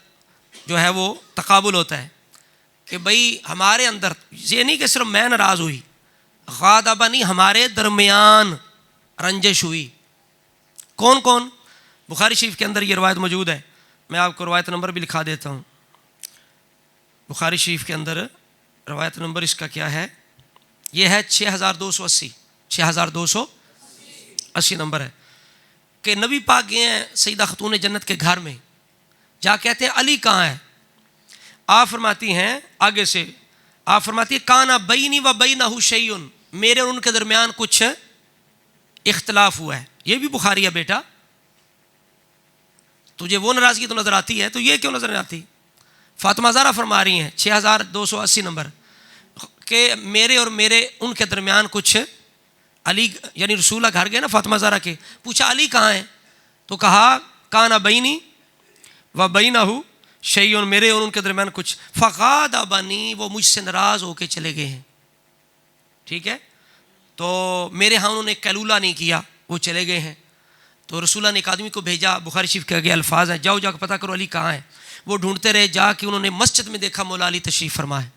جو ہے وہ تقابل ہوتا ہے کہ بھئی ہمارے اندر، یہ نہیں کہ صرف میں ناراض ہوئی، غاضبنی ہمارے درمیان رنجش ہوئی۔ کون کون؟ بخاری شریف کے اندر یہ روایت موجود ہے، میں آپ کو روایت نمبر بھی لکھا دیتا ہوں۔ بخاری شریف کے اندر روایت نمبر اس کا کیا ہے، یہ ہے 6280، 6280 نمبر ہے کہ نبی پاک گئے ہیں سیدہ خاتون جنت کے گھر میں، جا کہتے ہیں علی کہاں ہے؟ آپ فرماتی ہیں آگے سے، آپ فرماتی ہیں کانا بینی و بینہ شیء، میرے اور ان کے درمیان کچھ اختلاف ہوا ہے۔ یہ بھی بخاری ہے بیٹا، تجھے وہ ناراضگی تو نظر آتی ہے تو یہ کیوں نظر نہیں آتی؟ فاطمہ زہرا فرما رہی ہیں 6280 نمبر کہ میرے اور ان کے درمیان کچھ، علی یعنی رسول اللہ گھر گئے نا فاطمہ زہرا کے، پوچھا علی کہاں ہے؟ تو کہا کانا بینی و بینہ شیء، میرے اور ان کے درمیان کچھ، فغاضبنی، وہ مجھ سے ناراض ہو کے چلے گئے ہیں۔ ٹھیک ہے، تو میرے ہاں انہوں نے قیلولہ نہیں کیا، وہ چلے گئے ہیں۔ تو رسول اللہ نے ایک آدمی کو بھیجا، بخاری شریف کے آگے الفاظ ہیں، جاؤ جا کے پتہ کرو علی کہاں ہے۔ وہ ڈھونڈتے رہے، جا کے انہوں نے مسجد میں دیکھا مولا علی تشریف فرما ہے۔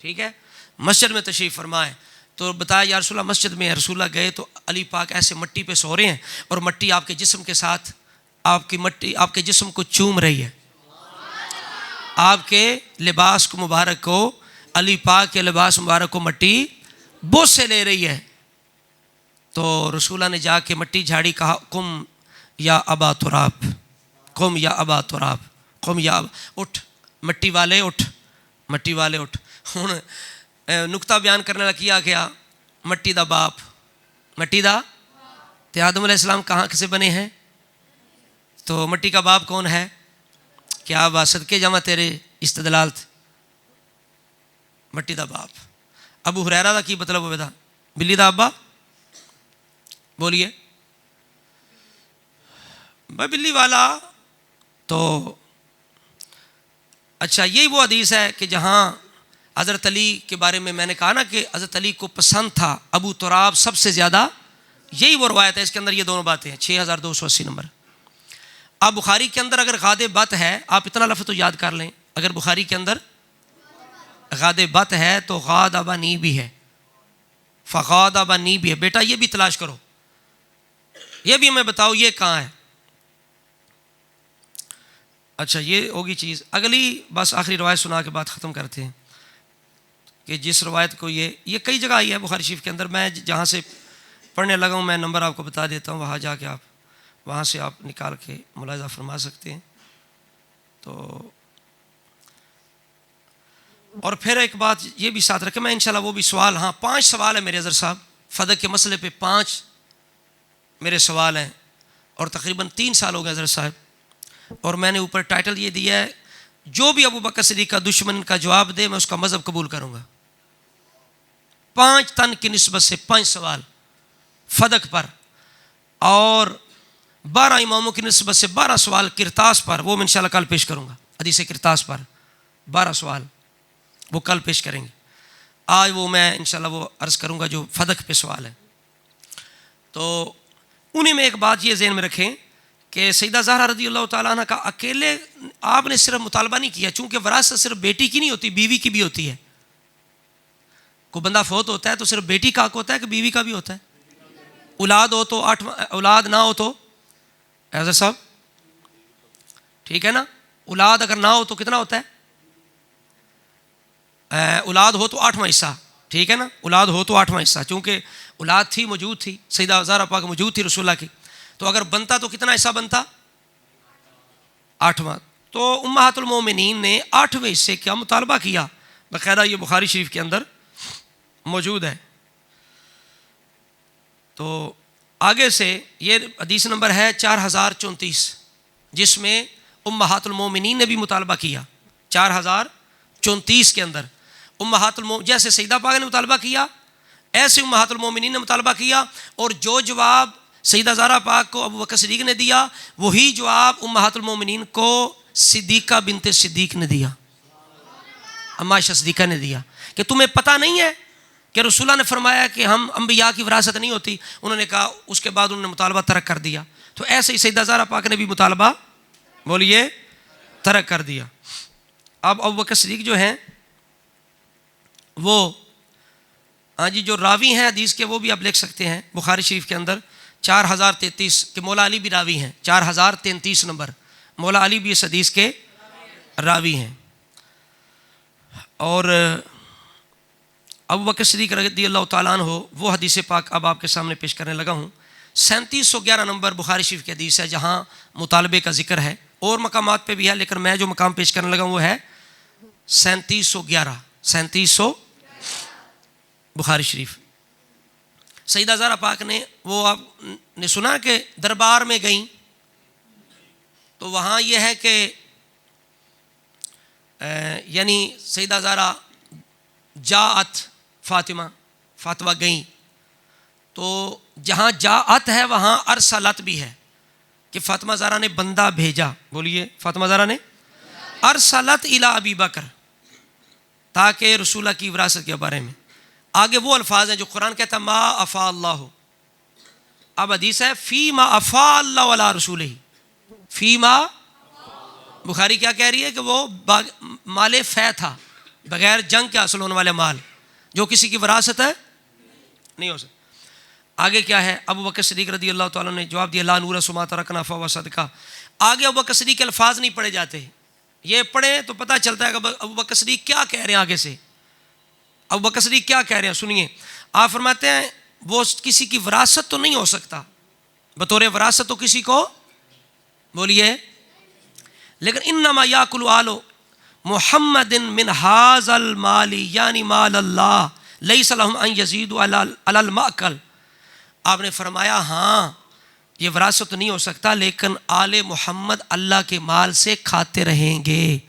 ٹھیک ہے، مسجد میں تشریف فرما ہے، تو بتایا یا رسول اللہ مسجد میں ہے۔ رسول اللہ گئے تو علی پاک ایسے مٹی پہ سو رہے ہیں اور مٹی آپ کے جسم کے ساتھ، مٹی آپ کے جسم کو چوم رہی ہے، آپ کے لباس کو مبارک کو، علی پاک کے لباس مبارک کو مٹی بوس سے لے رہی ہے۔ تو رسول اللہ نے جا کے مٹی جھاڑی، کہا قم یا ابا تراب، قم یا ابا تراب، قم یا اٹھ مٹی والے، اٹھ مٹی والے اٹھ۔ ہن نقطہ بیان کرنے لگا کیا گیا، مٹی دا باپ، مٹی دا تے آدم علیہ السلام کہاں سے بنے ہیں؟ تو مٹی کا باپ کون ہے؟ کیا با صدقے جمع تیرے استدلال تھے، مٹی دا باپ۔ ابو ہریرہ دا کی مطلب ہوئے دا؟ بلی دا ابا، بولیے بھائی بلی والا۔ تو اچھا یہی وہ حدیث ہے کہ جہاں حضرت علی کے بارے میں نے کہا نا کہ حضرت علی کو پسند تھا ابو تراب سب سے زیادہ، یہی وہ روایت ہے، اس کے اندر یہ دونوں باتیں ہیں۔ 6280 نمبر۔ اب بخاری کے اندر اگر غاضبت ہے، آپ اتنا لفظ تو یاد کر لیں، اگر بخاری کے اندر غاضبت ہے تو غاضبنی بھی ہے، فغاضبنی بھی ہے۔ بیٹا یہ بھی تلاش کرو، یہ بھی ہمیں بتاؤ یہ کہاں ہے۔ اچھا یہ ہوگی چیز۔ اگلی بس آخری روایت سنا کے بعد ختم کرتے ہیں کہ جس روایت کو یہ کئی جگہ آئی ہے بخاری شریف کے اندر، میں جہاں سے پڑھنے لگا ہوں میں نمبر آپ کو بتا دیتا ہوں، وہاں جا کے آپ وہاں سے آپ نکال کے ملاحظہ فرما سکتے ہیں۔ تو اور پھر ایک بات یہ بھی ساتھ رکھیں، میں انشاءاللہ وہ بھی سوال، ہاں 5 سوال ہیں میرے اظہر صاحب، فدق کے مسئلے پہ 5 میرے سوال ہیں، اور تقریباً 3 سال ہو گئے اظہر صاحب، اور میں نے اوپر ٹائٹل یہ دیا ہے جو بھی ابو بکر صدیق کا دشمن کا جواب دے میں اس کا مذہب قبول کروں گا۔ 5 تن کی نسبت سے 5 سوال فدق پر، اور 12 اماموں کی نسبت سے 12 سوال کرتاس پر، وہ میں انشاءاللہ کل پیش کروں گا۔ حدیث کرتاس پر 12 سوال وہ کل پیش کریں گے، آج وہ میں انشاءاللہ وہ عرض کروں گا جو فدق پہ سوال ہے۔ تو انہیں میں ایک بات یہ ذہن میں رکھیں کہ سیدہ زہرا رضی اللہ تعالیٰ عنہ کا اکیلے آپ نے صرف مطالبہ نہیں کیا، چونکہ وراثت صرف بیٹی کی نہیں ہوتی، بیوی کی بھی ہوتی ہے۔ کوئی بندہ فوت ہوتا ہے تو صرف بیٹی کا حق ہوتا ہے کہ بیوی کا بھی ہوتا ہے؟ اولاد ہو تو 8، اولاد نہ ہو تو ایسا صاحب ٹھیک ہے نا، اولاد اگر نہ ہو تو کتنا ہوتا ہے؟ اولاد ہو تو 8واں حصہ، ٹھیک ہے نا، اولاد ہو تو 8واں حصہ، چونکہ اولاد تھی، موجود تھی، سیدہ زہرا پاک موجود تھی رسول اللہ کی، تو اگر بنتا تو کتنا حصہ بنتا؟ 8واں۔ تو امہات المومنین نے 8ویں حصے کا مطالبہ کیا، باقاعدہ یہ بخاری شریف کے اندر موجود ہے۔ تو آگے سے یہ حدیث نمبر ہے 4034، جس میں امہات المومنین نے بھی مطالبہ کیا۔ 4034 کے اندر امہات جیسے سیدہ پاک نے مطالبہ کیا ایسے امہات المومنین نے مطالبہ کیا، اور جو جواب سیدہ زہرا پاک کو ابو بکر صدیق نے دیا، وہی جواب امہات المومنین کو صدیقہ بنت صدیق نے دیا، اما عائشہ صدیقہ نے دیا کہ تمہیں پتہ نہیں ہے کہ رسول اللہ نے فرمایا کہ ہم انبیاء کی وراثت نہیں ہوتی. انہوں نے کہا، اس کے بعد انہوں نے مطالبہ ترک کر دیا. تو ایسے ہی سیدہ زہرا پاک نے بھی مطالبہ بولیے ترک کر دیا. اب ابو بکر صدیق جو ہیں وہ جو راوی ہیں حدیث کے، وہ بھی آپ لکھ سکتے ہیں بخاری شریف کے اندر 4033 کہ مولا علی بھی راوی ہیں. 4033 نمبر، مولا علی بھی اس حدیث کے راوی ہیں. اور ابو بکر صدیق رضی اللہ تعالیٰ عنہ وہ حدیث پاک اب آپ کے سامنے پیش کرنے لگا ہوں. 3711 نمبر بخاری شریف کی حدیث ہے جہاں مطالبے کا ذکر ہے، اور مقامات پہ بھی ہے، لیکن میں جو مقام پیش کرنے لگا ہوں وہ ہے 3711 بخاری شریف. سیدہ زہرا پاک نے، وہ آپ نے سنا کہ دربار میں گئیں تو وہاں یہ ہے کہ یعنی سیدہ زہرا جاءت فاطمہ گئیں، تو جہاں جاءت ہے وہاں ارسلت بھی ہے کہ فاطمہ زہرا نے بندہ بھیجا. بولیے، فاطمہ زہرا نے ارسلت الی ابی بکر، تاکہ رسول اللہ کی وراثت کے بارے میں. آگے وہ الفاظ ہیں جو قرآن کہتا ہے ما افا اللہ. اب حدیث ہے فی ما افا اللہ علی رسولہ، فی ما، بخاری کیا کہہ رہی ہے کہ وہ مال فے تھا، بغیر جنگ کے حاصل ہونے والے مال جو کسی کی وراثت ہے نہیں ہو سکتا. آگے کیا ہے؟ ابو بکر صدیق رضی اللہ تعالیٰ نے جواب دیا لا نور سما ترکنا فہو صدقہ. آگے ابو بکر صدیق کے الفاظ نہیں پڑھے جاتے، یہ پڑھیں تو پتہ چلتا ہے کہ ابو بکر صدیق کیا کہہ رہے ہیں. آگے سے ابو بکر صدیق کیا کہہ رہے ہیں سنیے. آپ فرماتے ہیں وہ کسی کی وراثت تو نہیں ہو سکتا، بطور وراثت تو کسی کو، بولیے، لیکن انما یاکل آل محمد من ھذا المال، یعنی مال اللہ، لیس لہم ان یزیدوا علی المأکل. آپ نے فرمایا ہاں یہ وراثت تو نہیں ہو سکتا، لیکن آل محمد اللہ کے مال سے کھاتے رہیں گے،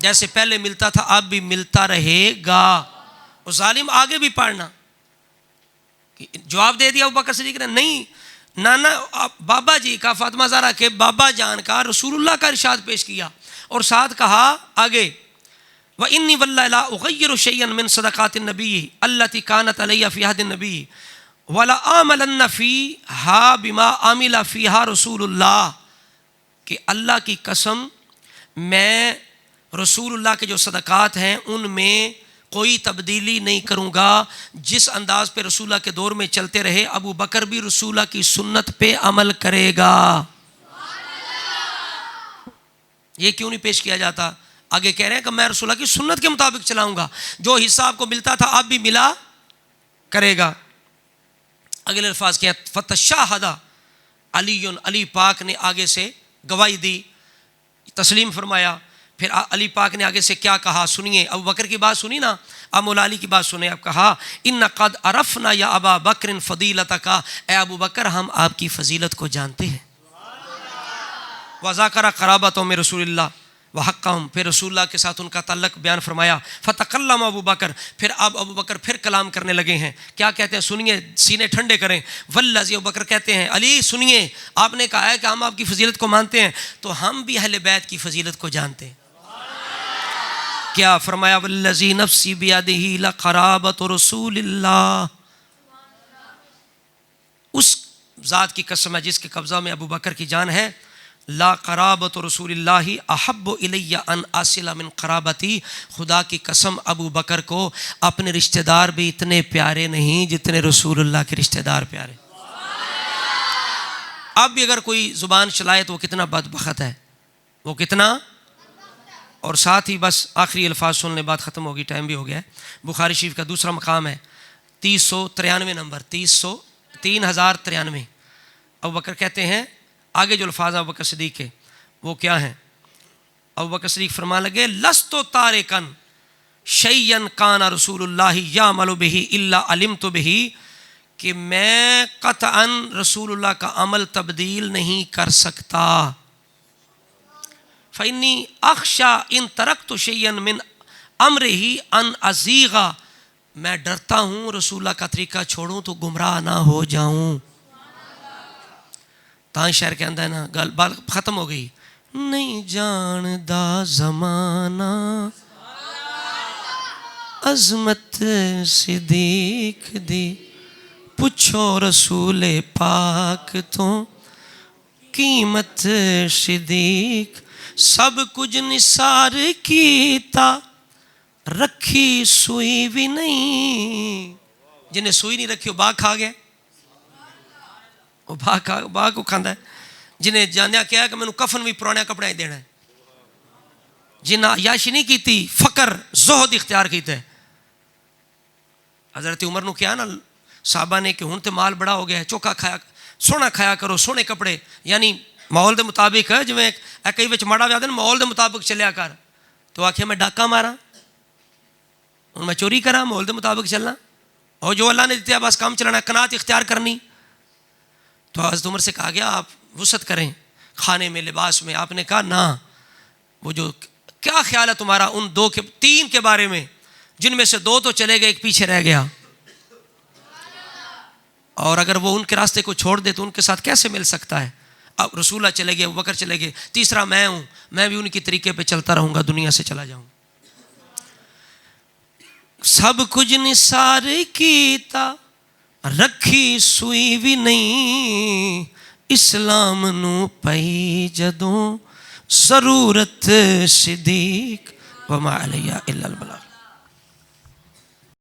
جیسے پہلے ملتا تھا اب بھی ملتا رہے گا. اور ظالم آگے بھی پڑھنا، جواب دے دیا ابو بکر صدیق نے، نہیں نانا بابا جی کا، فاطمہ زہرا کے بابا جان کا رسول اللہ کا ارشاد پیش کیا، اور ساتھ کہا آگے وَإِنِّي وَاللَّهِ لَا أُغَيِّرُ شَيْئًا مِّن صَدَقَاتِ النَّبِيِّ الَّتِي كَانَتْ عَلَيَّ فِي عَهْدِ النَّبِيِّ وَلَآمَلَنَّ فِيهَا بِمَا عَمِلَ فِيهَا رسول اللہ، کہ اللہ کی قسم میں رسول اللہ کے جو صدقات ہیں ان میں کوئی تبدیلی نہیں کروں گا، جس انداز پہ رسول اللہ کے دور میں چلتے رہے ابو بکر بھی رسول اللہ کی سنت پہ عمل کرے گا. یہ کیوں نہیں پیش کیا جاتا؟ آگے کہہ رہے ہیں کہ میں رسول اللہ کی سنت کے مطابق چلاؤں گا، جو حصہ آپ کو ملتا تھا اب بھی ملا کرے گا. اگلے الفاظ کیا؟ فتشاہد علی پاک نے آگے سے گواہی دی، تسلیم فرمایا. پھر علی پاک نے آگے سے کیا کہا سنیے. ابو بکر کی بات سنی نا، اب مولا علی کی بات سنیں. اب کہا ان قد عرفنا یا ابا بکر فضیلتک، اے ابو بکر ہم آپ کی فضیلت کو جانتے ہیں. وذاکر قرابتہم من رسول اللہ وحقہم، پھر رسول اللہ کے ساتھ ان کا تعلق بیان فرمایا. فتکلم ابو بکر، پھر اب ابو بکر پھر کلام کرنے لگے ہیں. کیا کہتے ہیں سنیے، سینے ٹھنڈے کریں. والذی، ابو بکر کہتے ہیں علی سنیے، آپ نے کہا ہے کہ ہم آپ کی فضیلت کو مانتے ہیں، تو ہم بھی اہل بیت کی فضیلت کو جانتے ہیں. کیا فرمایا؟ والذی نفسی بیدہ لقرابۃ رسول اللہ، اس ذات کی قسم ہے جس کے قبضہ میں ابو بکر کی جان ہے. لا قرابۃ رسول اللہ احب الی ان اصل من قرابتی، خدا کی قسم ابو بکر کو اپنے رشتہ دار بھی اتنے پیارے نہیں جتنے رسول اللہ کے رشتہ دار پیارے. اب بھی اگر کوئی زبان چلائے تو وہ کتنا بدبخت ہے، وہ کتنا. اور ساتھ ہی بس آخری الفاظ سن لیں، بات ختم ہوگی، ٹائم بھی ہو گیا ہے. بخاری شریف کا دوسرا مقام ہے 3093 نمبر، 3093. ابو بکر کہتے ہیں، آگے جو الفاظ ابو بکر صدیق کے وہ کیا ہیں؟ ابو بکر صدیق فرمان لگے لست تارکن شیئا کان رسول اللہ یعمل بہ الا علمت بہ، کہ میں قطعا رسول اللہ کا عمل تبدیل نہیں کر سکتا. فإنی اخشا ان ترکت شیئا من امرہ ان ازیغ، میں ڈرتا ہوں رسول اللہ کا طریقہ چھوڑوں تو گمراہ نہ ہو جاؤں. تاں شعر کہندا ہے نا گل بات ختم ہو گئی. نہیں جاندا زمانہ عظمت صدیق دی پچھو رسول پاک تو قیمت صدیق سب کچھ نثار کیتا رکھی سوئی بھی نہیں. جنہیں سوئی نہیں رکھی وہ باغ کھا گیا, وہ باغ کو کھاندہ ہے. جنہیں جاندیا کیا کہ میں نے کفن بھی پرانے کپڑے دینا ہے. جنہیں عیاشی نہیں کیتی فقر زہد اختیار کیتا ہے. حضرت عمر نے کیا نا صحابہ نے کہ ہن تے مال بڑا ہو گیا ہے, چوکا کھایا سونا کھایا کرو, سونے کپڑے, یعنی ماحول دے مطابق ہے. جویں کئی وچ ماڑا ویادے نا ماحول دے مطابق چلیا کر. تو آکھیا میں ڈاکہ مارا, ہن میں چوری کرا, ماحول دے مطابق چلنا, اور جو اللہ نے دیتے بس کام چلانا ہے, قناعت اختیار کرنی. تو حضرت عمر سے کہا گیا آپ وسعت کریں کھانے میں, لباس میں. آپ نے کہا نہ, وہ جو کیا خیال ہے تمہارا ان 3 کے بارے میں جن میں سے 2 تو چلے گئے, ایک پیچھے رہ گیا, اور اگر وہ ان کے راستے کو چھوڑ دے تو ان کے ساتھ کیسے مل سکتا ہے. اب رسول اللہ چلے گئے, ابوبکر چلے گئے, تیسرا میں ہوں, میں بھی ان کی طریقے پہ چلتا رہوں گا, دنیا سے چلا جاؤں. سب کچھ نثار کیتا رکھی سوئی بھی نہیں, اسلام نو پئی جدوں ضرورت صدیق وما علیہ الا البلاغ.